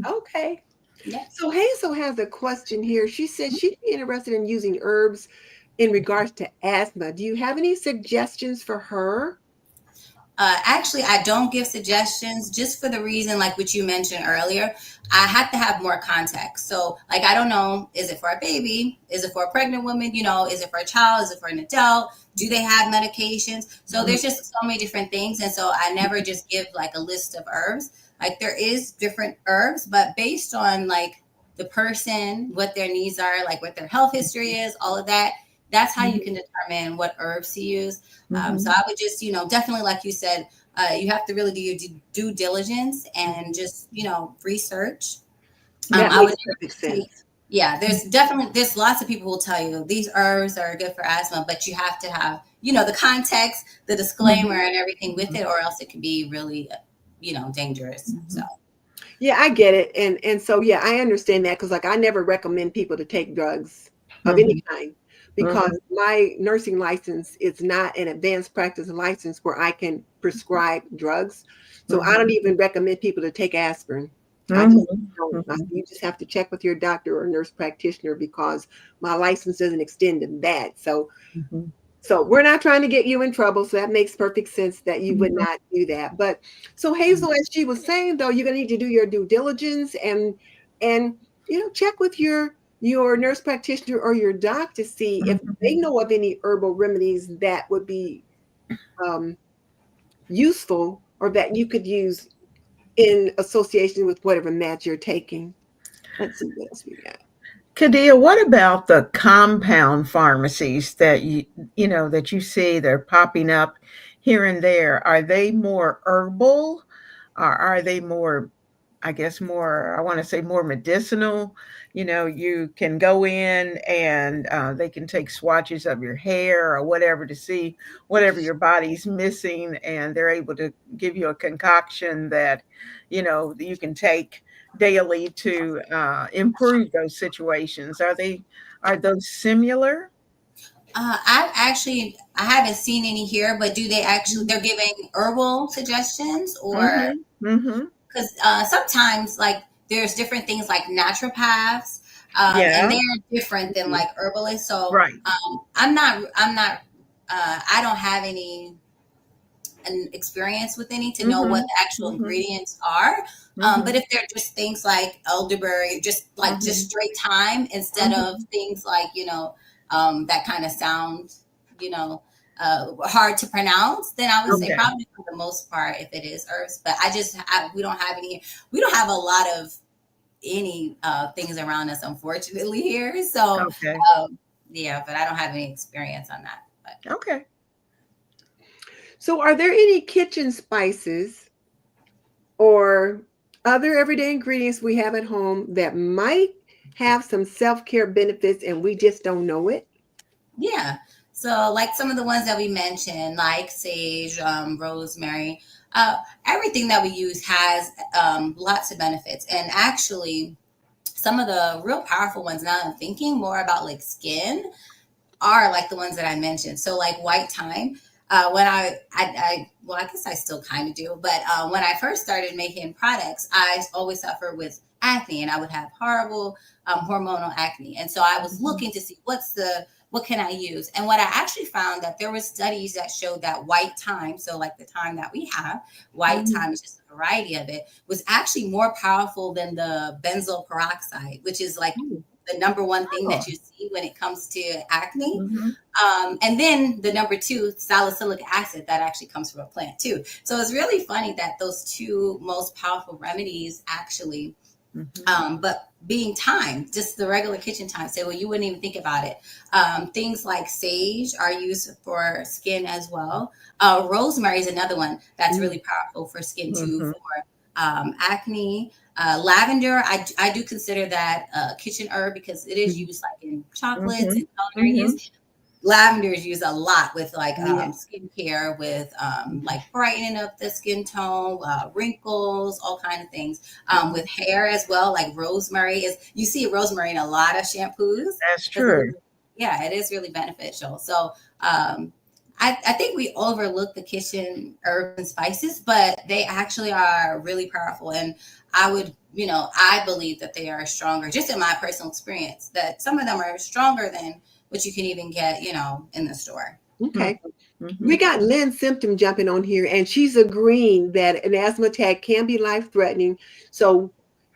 Okay.
Yeah.
So Hazel has a question here. She says she'd be interested in using herbs in regards to asthma. Do you have any suggestions for her?
Actually, I don't give suggestions just for the reason, like what you mentioned earlier. I have to have more context. So, like, I don't know, is it for a baby? Is it for a pregnant woman? Is it for a child? Is it for an adult? Do they have medications? So, there's just so many different things. And so, I never just give like a list of herbs. Like, there is different herbs, but based on like the person, what their needs are, like what their health history is, all of that, that's how you can determine what herbs to use. So I would just, definitely, like you said, you have to really do your due diligence and just, research.
That
I would
makes perfect
take,
sense.
yeah, there's lots of people who will tell you these herbs are good for asthma, but you have to have, the context, the disclaimer and everything with it, or else it can be really, dangerous. So.
Yeah, I get it. And so yeah, I understand that because like I never recommend people to take drugs of any kind because my nursing license is not an advanced practice license where I can prescribe drugs. So I don't even recommend people to take aspirin. I just don't. You just have to check with your doctor or nurse practitioner because my license doesn't extend to that. So we're not trying to get you in trouble. So that makes perfect sense that you would not do that. But so Hazel, as she was saying, though, you're gonna need to do your due diligence and check with your nurse practitioner or your doc to see if they know of any herbal remedies that would be um, useful or that you could use in association with whatever meds you're taking. Let's see what else we got.
KahdiYah, what about the compound pharmacies that that you see they're popping up here and there? Are they more herbal, or are they more, I guess, more, I want to say more medicinal? You can go in and they can take swatches of your hair or whatever to see whatever your body's missing, and they're able to give you a concoction that you can take daily to improve those situations. Are those similar?
I haven't seen any here, but do they actually, they're giving herbal suggestions or,
Mhm. Mhm.
because sometimes like there's different things like naturopaths, and
Yeah.
they're different than like herbalists. So
Right.
I don't have any an experience with any to know what
Mhm.
the actual
Mhm.
ingredients are. But
Mhm.
if they're just things like elderberry, just
Mhm.
straight thyme instead of
Mhm.
things like that kind of sound, you know, hard to pronounce, then I would say
Okay.
probably for the most part if it is herbs. But we don't have any. We don't have a lot of any things around us, unfortunately here. So
Okay.
yeah, but I don't have any experience on that. But
Okay.
So are there any kitchen spices or other everyday ingredients we have at home that might have some self-care benefits and we just don't know it?
yeah. So, like some of the ones that we mentioned, like sage, rosemary, everything that we use has lots of benefits. And actually, some of the real powerful ones, now I'm thinking more about like skin, are like the ones that I mentioned. So, like white thyme. When well, I guess I still kind of do, but when I first started making products, I always suffered with acne, and I would have horrible hormonal acne. And so I was looking to see what can I use, and what I actually found that there were studies that showed that white thyme, so like the thyme that we have, white thyme is just a variety of it, was actually more powerful than the benzoyl peroxide, which is like the number one thing
Oh.
that you see when it comes to acne.
Mhm.
And then the number two, salicylic acid, that actually comes from a plant too. So it's really funny that those two most powerful remedies actually But being time, just the regular kitchen time, say, well, you wouldn't even think about it. Things like sage are used for skin as well. Rosemary is another one that's really powerful for skin too, for acne. Lavender, I do consider that a kitchen herb because it is used like in chocolates and culinaries. Lavender is used a lot with like skincare, with like brightening up the skin tone, wrinkles, all kind of things. With hair as well, like rosemary is, you see rosemary in a lot of shampoos.
That's true.
Yeah, it is really beneficial. So I think we overlook the kitchen herbs and spices, but they actually are really powerful. And I would, I believe that they are stronger, just in my personal experience, that some of them are stronger than what you can even get, in the store.
Okay. We got Lynn Symptom jumping on here, and she's agreeing that an asthma attack can be life-threatening. So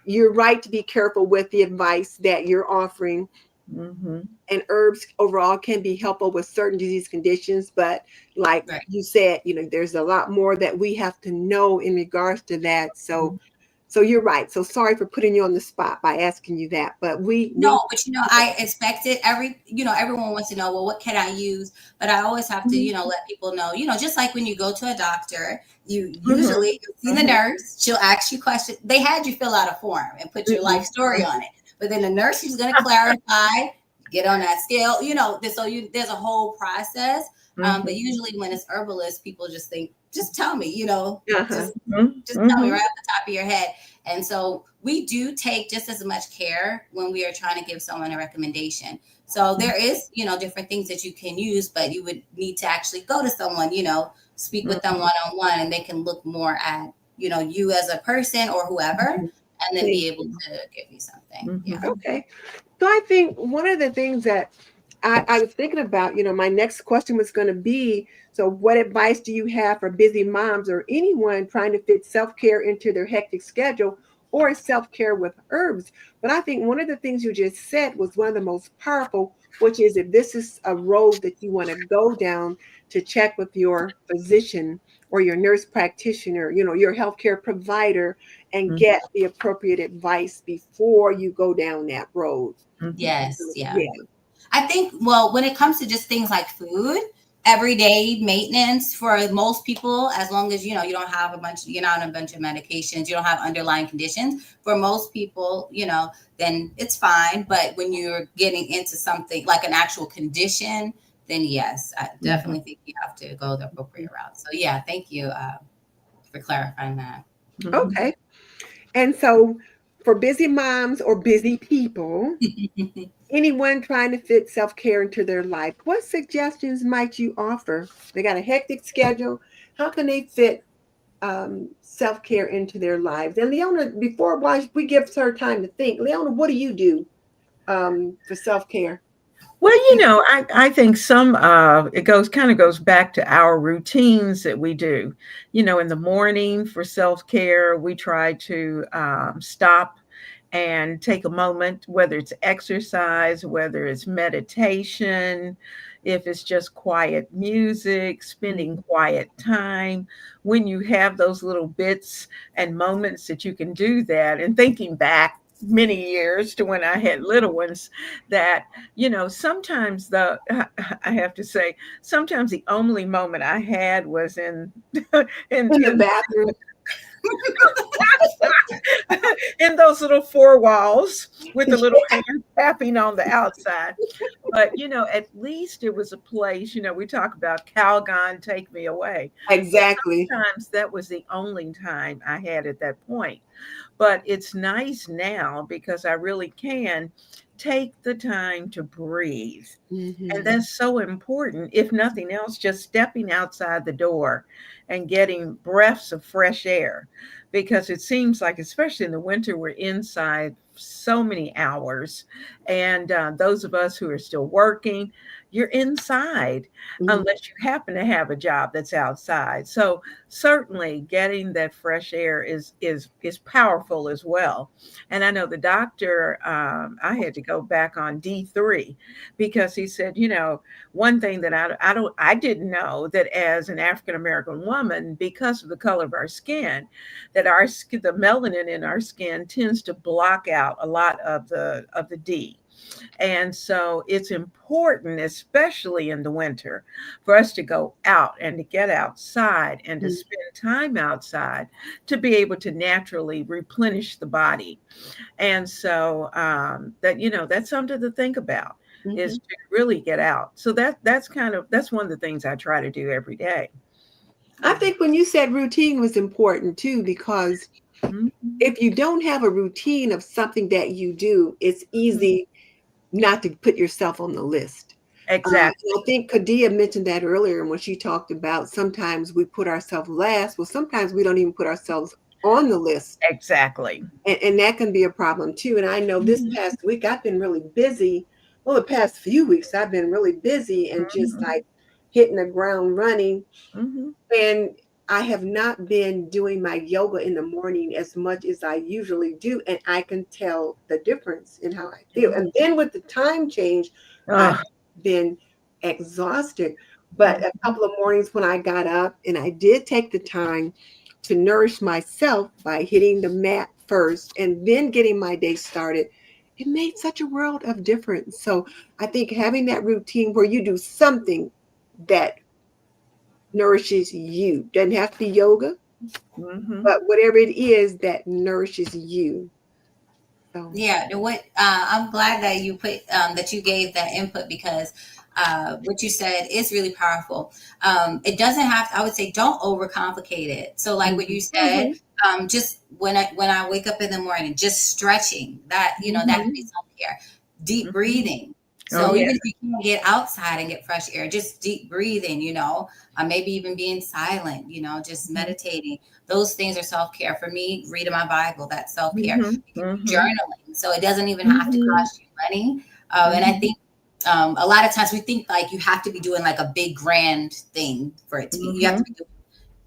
you're right to be careful with the advice that you're offering. And herbs overall can be helpful with certain disease conditions, but like you said, there's a lot more that we have to know in regards to that. So you're right. So sorry for putting you on the spot by asking you that, but
but I expected everyone wants to know, well, what can I use? But I always have to, let people know, just like when you go to a doctor, you usually see the nurse, she'll ask you questions. They had you fill out a form and put your life story on it, but then the nurse is going to clarify, get on that scale, so there's a whole process. But usually when it's herbalist, people just think, just tell me, just tell me right off the top of your head. And so we do take just as much care when we are trying to give someone a recommendation. So there is, different things that you can use, but you would need to actually go to someone, speak with them one-on-one, and they can look more at, you as a person or whoever, and then be able to give you something. Yeah.
Okay. So I think one of the things that I was thinking about, my next question was going to be, so what advice do you have for busy moms or anyone trying to fit self-care into their hectic schedule, or self-care with herbs? But I think one of the things you just said was one of the most powerful, which is if this is a road that you want to go down, to check with your physician or your nurse practitioner, your healthcare provider, and get the appropriate advice before you go down that road.
Yes. Yeah. I think, well, when it comes to just things like food, everyday maintenance for most people, as long as, you don't have you're not on a bunch of medications, you don't have underlying conditions, for most people, then it's fine. But when you're getting into something like an actual condition, then yes, I definitely think you have to go the appropriate route. So yeah, thank you for clarifying that.
Okay. And so for busy moms or busy people, anyone trying to fit self-care into their life, what suggestions might you offer? They got a hectic schedule. How can they fit self-care into their lives? And Leona, before we give her time to think, Leona, what do you do for self-care?
Well, I think it goes back to our routines that we do. In the morning for self-care, we try to stop and take a moment, whether it's exercise, whether it's meditation, if it's just quiet music, spending quiet time. When you have those little bits and moments that you can do that, and thinking back many years to when I had little ones, that, sometimes I have to say, sometimes the only moment I had was in
the bathroom.
In those little four walls with the little hand tapping on the outside. But, at least it was a place, we talk about Calgon, take me away.
Exactly.
Sometimes that was the only time I had at that point. But it's nice now because I really can take the time to breathe. And that's so important. If nothing else, just stepping outside the door and getting breaths of fresh air, because it seems like, especially in the winter, we're inside so many hours. And those of us who are still working, you're inside
Mhm.
unless you happen to have a job that's outside. So certainly getting that fresh air is powerful as well. And I know the doctor, I had to go back on D3 because he said, one thing that I didn't know that as an African American woman, because of the color of our skin, that the melanin in our skin tends to block out a lot of the D. And so it's important, especially in the winter, for us to go out and to get outside and to
Mhm.
spend time outside to be able to naturally replenish the body. And so that's something to think about, is
Mhm.
to really get out. So that's one of the things I try to do every day.
I think when you said routine was important too, because
Mhm.
if you don't have a routine of something that you do, it's
Mhm.
easy not to put yourself on the list.
Exactly.
And I think KahdiYah mentioned that earlier when she talked about sometimes we put ourselves last. Well, sometimes we don't even put ourselves on the list.
Exactly.
And that can be a problem too. And I know this
Mhm.
past week I've been really busy. Well, the past few weeks I've been really busy and just
Mhm.
like hitting the ground running.
Mhm.
And I have not been doing my yoga in the morning as much as I usually do. And I can tell the difference in how I feel. And then with the time change, I've
Ugh.
been exhausted. But a
Mhm.
couple of mornings when I got up and I did take the time to nourish myself by hitting the mat first and then getting my day started, it made such a world of difference. So I think having that routine where you do something that nourishes you. Doesn't have to be yoga,
Mhm.
but whatever it is that nourishes you. So,
Yeah, I'm glad that you put that you gave that input because what you said is really powerful. It doesn't have. I would say don't overcomplicate it. So, like what you
mhm,
said,
mhm,
just when I wake up in the morning, just stretching. That could be
mhm,
self care. Deep
Mhm.
breathing.
Oh
So
yeah.
even if you can't get outside and get fresh air, just deep breathing. Maybe even being silent. Just
Mhm.
meditating. Those things are self care for me. Reading my Bible, that's self care.
Mhm. Mhm.
Journaling, so it doesn't even have to
mhm,
cost you money. And I
Mhm.
think a lot of times we think like you have to be doing like a big grand thing for it to be. You have to
Mhm.
be doing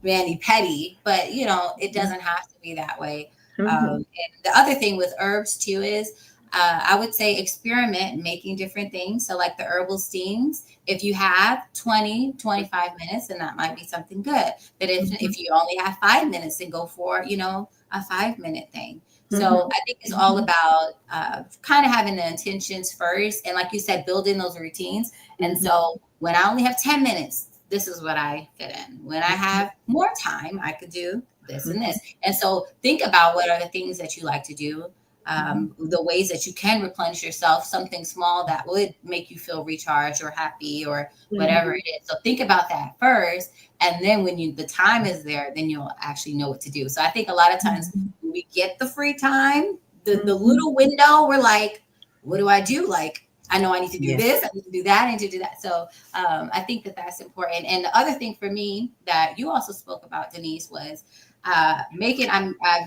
mani petty, but it
Mhm.
doesn't have to be that way.
Mhm.
And the other thing with herbs too is I would say experiment making different things. So like the herbal steams, if you have 20-25 minutes, then that might be something good. But if
Mhm.
you only have 5 minutes, then go for a 5 minute thing. So
Mhm.
I think it's all about kind of having the intentions first, and like you said, building those routines. And
mhm,
so when I only have 10 minutes, this is what I fit in. When I
Mhm.
have more time, I could do this and
Mhm.
this. And so think about what are the things that you like to do,
Mhm.
the ways that you can replenish yourself, something small that would make you feel recharged or happy or whatever
mhm,
it is. So think about that first. And then when the time is there, then you'll actually know what to do. So I think a lot of times
Mhm.
when we get the free time, the
Mhm.
little window, we're like, what do I do? Like, I know I need to do
yeah.
this, I need to do that, I need to do that. So I think that that's important. And the other thing for me that you also spoke about, Denise, was I've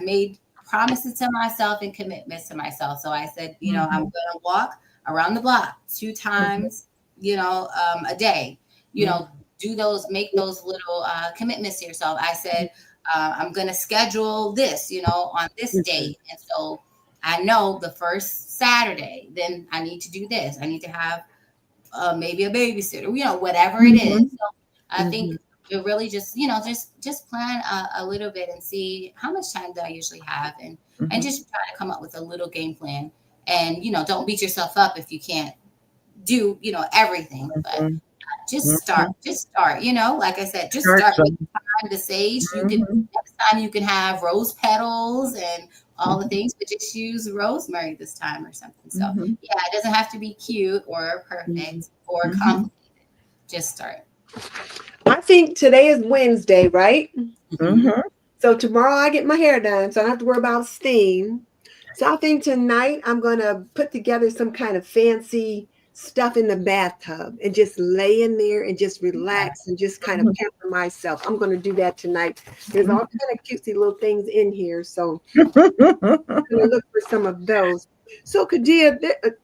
made promises to myself and commitments to myself. So I said, I'm going
Mhm.
to walk around the block two
Mhm.
times, a day. You
Mhm.
know, make those little commitments to yourself. I said, I'm going to schedule this, on this
Mhm,
date. And so I know the first Saturday, then I need to do this. I need to have maybe a babysitter, whatever it is.
Mhm.
So I think
mhm,
it really just plan a little bit and see how much time do I usually have, and
Mhm.
just try to come up with a little game plan. And don't beat yourself up if you can't do everything, but
Mhm.
just start.
Mhm.
Just start. Like I said, just
Start
start with
some.
time to sage. You can
Mhm.
next time you can have rose petals and all the
Mhm.
things, but just use rosemary this time or something. So
Mhm.
yeah, it doesn't have to be cute or
mhm,
perfect or
Mhm.
complicated. Just start.
I think today is Wednesday, right?
Hmm.
Mhm.
So tomorrow I get my hair done, so I don't have to worry about steam. So I think tonight I'm gonna put together some kind of fancy stuff in the bathtub and just lay in there and just relax and just kind of
Mhm.
pamper myself. I'm gonna do that tonight. There's all
Mhm.
kind of cutesy little things in here, so I'm gonna look for some of those. So KahdiYah,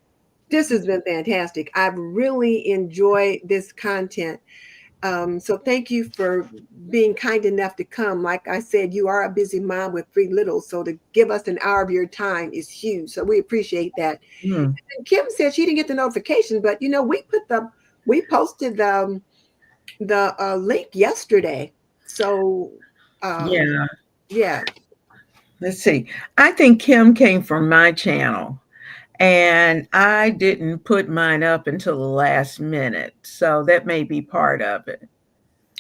This has been fantastic. I've really enjoyed this content. So thank you for being kind enough to come. Like I said, you are a busy mom with three littles, so to give us an hour of your time is huge. So we appreciate that.
Mm.
And Kim said she didn't get the notification, but we posted the link yesterday. So
Yeah.
yeah.
Let's see. I think Kim came from my channel, and I didn't put mine up until the last minute. So that may be part of it.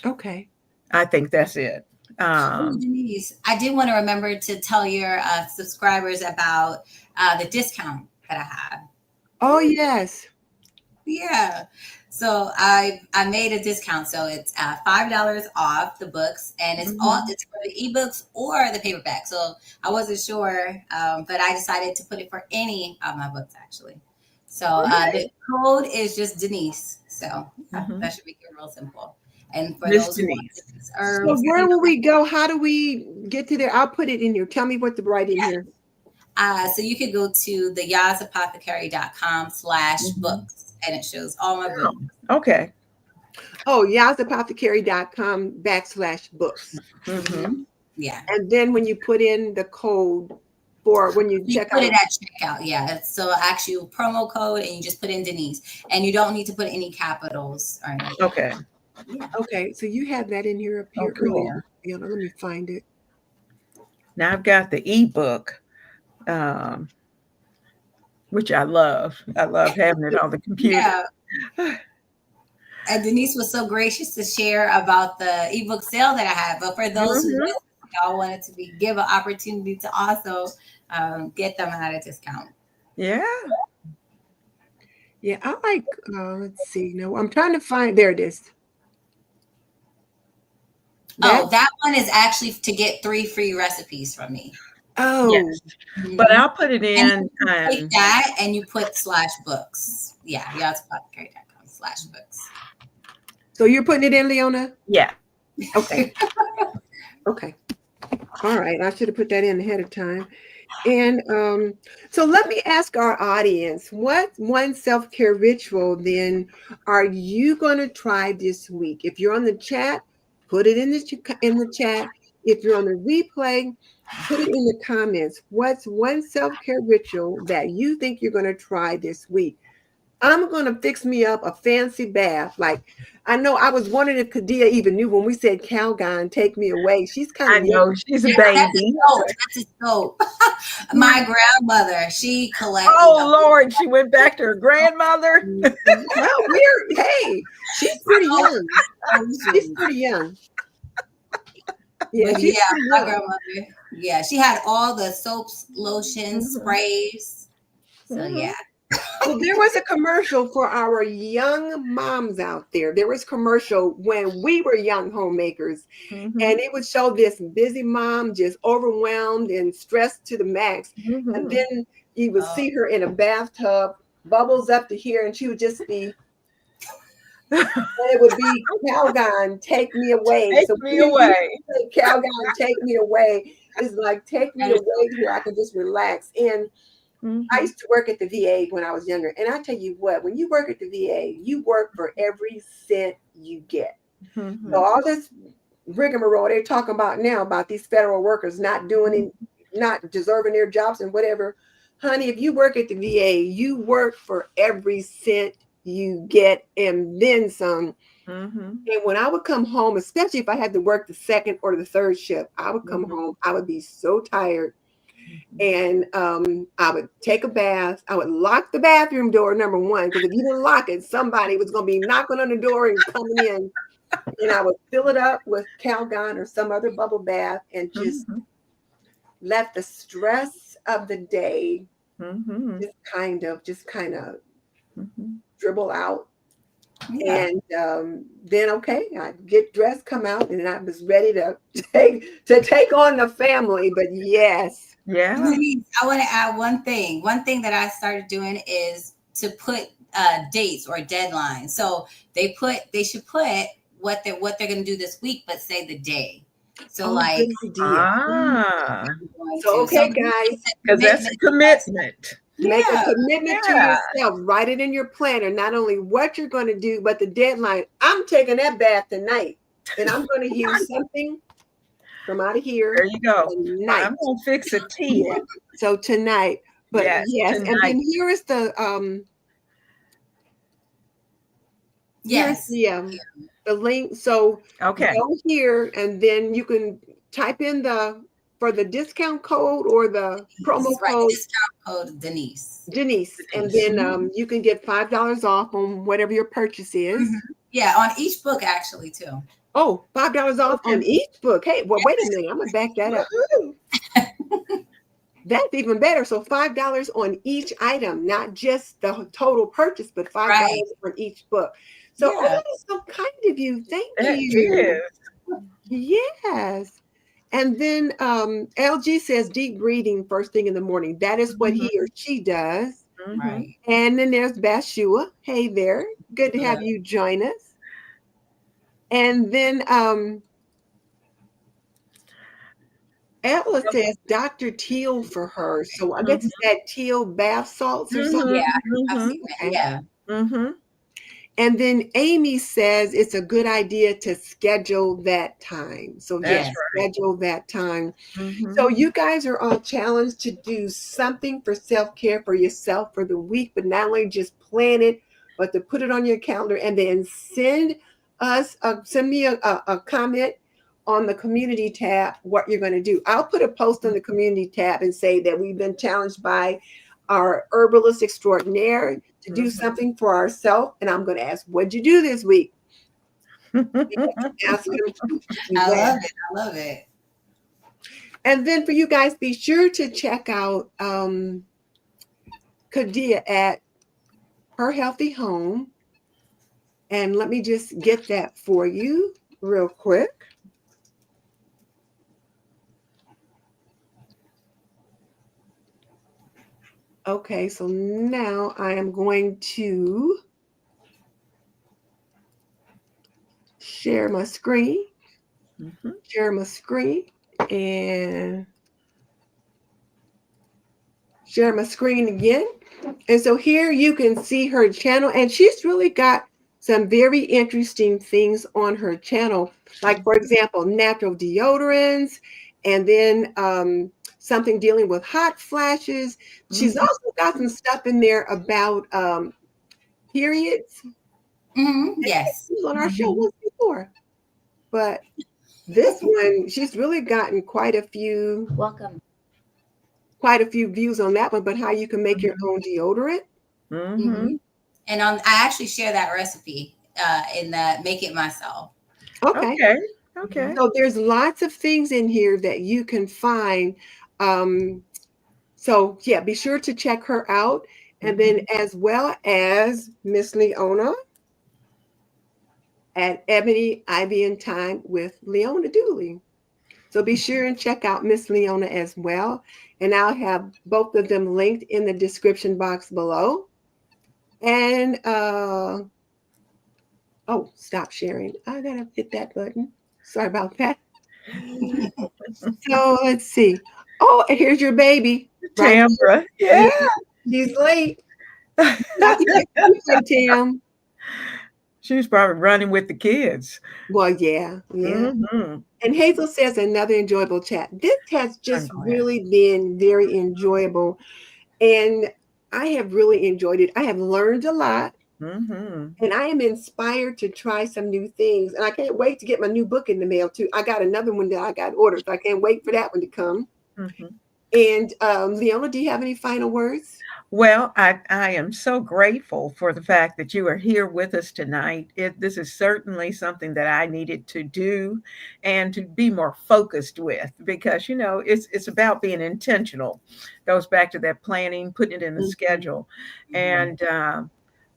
Okay.
I think that's it.
Ooh, Denise, I did want to remember to tell your subscribers about the discount that I have.
Oh yes.
Yeah. So I made a discount, so it's $5 off the books, and it's for the ebooks or the paperback. So I wasn't sure, but I decided to put it for any of my books actually. So the code is just Denise. So that should make it real simple. And for
Miss
those who want
Denise.
these
So
herbs,
where will we go? How do we get to there? I'll put it in here. Tell me what to write in here.
so you could go to the yasapothecary.com/books, and it shows all my books.
Okay.
Oh, yasapothecary.com/books.
Yeah.
And then when you put in the code for when you check
put
out
it at checkout, yeah. So actual promo code, and you just put in Denise, and you don't need to put any capitals or anything.
Okay.
Yeah.
Okay, so you have that in here up here earlier. Yeah, let me find it.
Now I've got the ebook, which I love. I love having it on the computer.
Yeah. And Denise was so gracious to share about the ebook sale that I had. But for those who y'all wanted to give an opportunity to also get them at a discount.
Yeah.
Yeah, I like. Let's see. No, I'm trying to find. There it is.
That one is actually to get 3 free recipes from me.
Oh,
yes. But I'll put it in.
And take that and you put /books. Yeah, yasapothecary.com/books.
So you're putting it in, Leona?
Yeah.
Okay. Okay. All right. I should have put that in ahead of time. And so let me ask our audience, what one self-care ritual then are you going to try this week? If you're on the chat, put it in the chat. If you're on the replay, put it in the comments. What's one self-care ritual that you think you're going to try this week? I'm going to fix me up a fancy bath. Like, I know I was wondering if KahdiYah even knew when we said Calgon, take me away. She's kind of
I know she's a baby.
That's a soap. My grandmother, she collected.
Oh Lord, she went back to her grandmother.
Well, hey, she's pretty young. She's pretty young.
Yeah, my grandmother. Yeah, she had all the soaps, lotions, sprays. So yeah.
Well, there was a commercial for our young moms out there. There was commercial when we were young homemakers, and it would show this busy mom just overwhelmed and stressed to the max. And then you would see her in a bathtub, bubbles up to here, and she would just be. It would be Calgon, take me away.
Take me away.
Calgon, take me away. It's like take me away where I can just relax. And I used to work at the VA when I was younger. And I tell you what, when you work at the VA, you work for every cent you get. So all this rigmarole they're talking about now about these federal workers not deserving their jobs and whatever. Honey, if you work at the VA, you work for every cent you get and then some. And when I would come home, especially if I had to work the second or the third shift, I would come home, I would be so tired. And I would take a bath. I would lock the bathroom door, number one, because if you didn't lock it, somebody was going to be knocking on the door and coming in. And I would fill it up with Calgon or some other bubble bath and just let the stress of the day just kind of dribble out. And then I'd get dressed, come out, and I was ready to take on the family. But yes.
Yeah.
I want to add one thing. One thing that I started doing is to put dates or deadlines. So they should put what they're going to do this week, but say the day. So
good idea.
So
okay, guys,
because that's a commitment.
Make a
Yeah.
commitment to
Yeah.
yourself. Write it in your planner, not only what you're going to do, but the deadline. I'm taking that bath tonight, and I'm going to use something from out of here
There you go.
tonight.
I'm gonna fix a tea.
Yeah. So tonight, but
Yes,
yes, and
tonight.
then here's
Yes.
the link. So
Okay.
go here, and then you can type in for the discount code or the promo
Right.
code
Discount code Denise.
Denise, and
Denise.
then you can get $5 off on whatever your purchase is.
Yeah, on each book actually too.
Oh, $5 off on each book. Hey, well, wait a minute. I'm gonna back that up. That's even better. So $5 on each item, not just the total purchase, but $5 on each book. So
Yeah.
that is so kind of you. Thank
It
you.
is.
Yes. And then LG says deep breathing first thing in the morning. That is what he or she does.
Mhm.
Right.
And then there's Bathsheba. Hey there. Good to have you join us. And then Ella says Dr. Teal for her. So I guess it's that teal bath salts or something.
Yeah, I've seen that.
Okay.
Yeah.
Mhm.
And then Amy says it's a good idea to schedule that time. So
That's
yes,
right.
schedule that time.
Mhm.
So you guys are all challenged to do something for self-care for yourself for the week, but not only just plan it, but to put it on your calendar and then send me a comment on the community tab what you're going to do. I'll put a post on the community tab and say that we've been challenged by our herbalist extraordinaire to do something for ourselves. And I'm going to ask, what'd you do this week? Ask him to do
I
that.
love it. I love it.
And then for you guys, be sure to check out KahdiYah at Her Healthy Home. And let me just get that for you real quick. Okay, so now I am going to share my screen. Share my screen and share my screen again. And so here you can see her channel, and she's really got some very interesting things on her channel, like for example, natural deodorants, and then something dealing with hot flashes. She's also got some stuff in there about periods.
Yes.
She was on our show once before, but this one, she's really gotten quite a few
Welcome.
views on that one, but how you can make your own deodorant.
And I actually share that recipe in the Make It Myself.
Okay.
Okay.
So there's lots of things in here that you can find. So yeah, be sure to check her out. And then as well as Miss Leona at Ebony, Ivy, and Time with Leona Dooley. So be sure and check out Miss Leona as well. And I'll have both of them linked in the description box below. And oh, stop sharing. I gotta hit that button. Sorry about that. So let's see. Oh, and here's your baby. Right?
Tambra. Yeah.
She's late. Not to get Tam.
She's probably running with the kids.
Well, yeah.
Mhm.
And Hazel says another enjoyable chat. This has just really been very enjoyable. And I have really enjoyed it. I have learned a lot. And I am inspired to try some new things. And I can't wait to get my new book in the mail too. I got another one that I got ordered. So I can't wait for that one to come. And Leona, do you have any final words?
Well, I am so grateful for the fact that you are here with us tonight. This is certainly something that I needed to do and to be more focused with, because, you know, it's about being intentional. Goes back to that planning, putting it in the schedule. And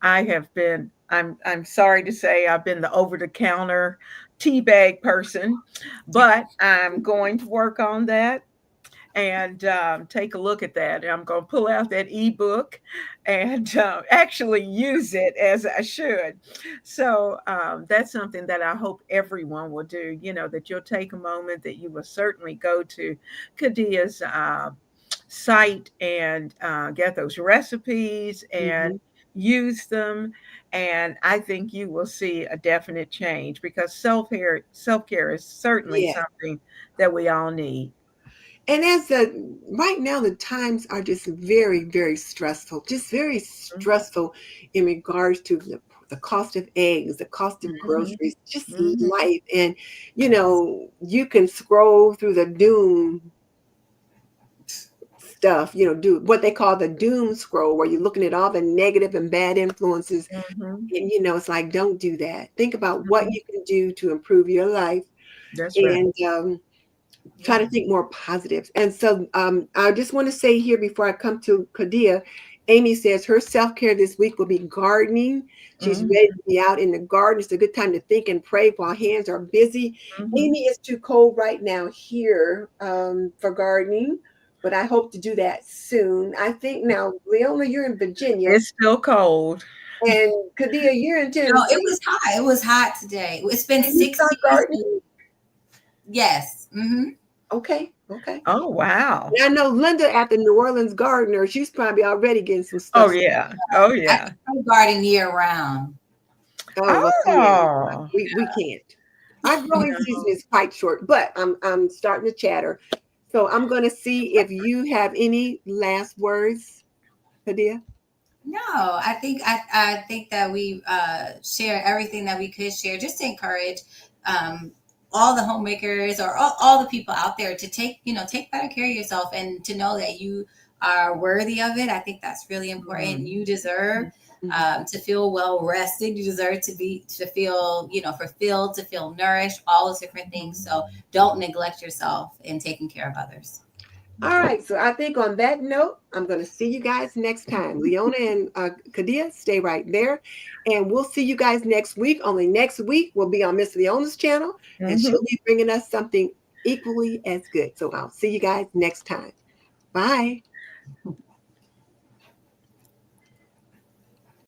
I'm sorry to say I've been the over-the-counter tea bag person, but I'm going to work on that and take a look at that. And I'm going to pull out that ebook and actually use it as I should. So that's something that I hope everyone will do, you know, that you'll take a moment, that you will certainly go to KahdiYah's site and get those recipes and
Mhm.
use them. And I think you will see a definite change because self care is certainly
Yeah.
something that we all need.
And as the right now, the times are just very, very stressful, just very stressful in regards to the cost of eggs, the cost of
Mhm,
groceries, just
mhm,
life. And, you can scroll through the doom stuff, do what they call the doom scroll, where you're looking at all the negative and bad influences.
mhm,
And, it's like, don't do that. Think about what
mhm.
you can do to improve your life.
That's right.
And, try
Yeah.
to think more positives. And so I just want to say here before I come to KahdiYah, Amy says her self-care this week will be gardening. She's
Mhm,
ready to be out in the garden. It's a good time to think and pray while hands are busy.
mhm.
Amy, is too cold right now here for gardening, but I hope to do that soon. I think now, Leona, you're in Virginia,
It's still cold.
and KahdiYah, you're in
No, it
Tennessee.
was hot. It was hot today. It's been
Can you start
60.
gardening?
Yes. Hmm.
Okay, okay.
Oh, wow.
And I know Linda at the New Orleans Gardener, she's probably already getting some
Oh,
stuff.
yeah. Oh,
I
yeah.
can garden year round.
Oh, well, see, yeah,
Oh.
we can't. Our growing season is quite short, but I'm starting to chatter. So I'm going to see if you have any last words, Padilla.
No, I think that we share everything that we could share, just to encourage um, all the homemakers or all the people out there to take better care of yourself and to know that you are worthy of it. I think that's really important.
Mhm.
You deserve
Mhm.
to feel well rested. You deserve to feel fulfilled, to feel nourished. All those different things. So don't neglect yourself in taking care of others.
All right. So I think on that note, I'm going to see you guys next time. Leona and KahdiYah, stay right there. And we'll see you guys next week. Only next week we'll be on Miss Leona's channel, and
Mhm.
she'll be bringing us something equally as good. So I'll see you guys next time. Bye.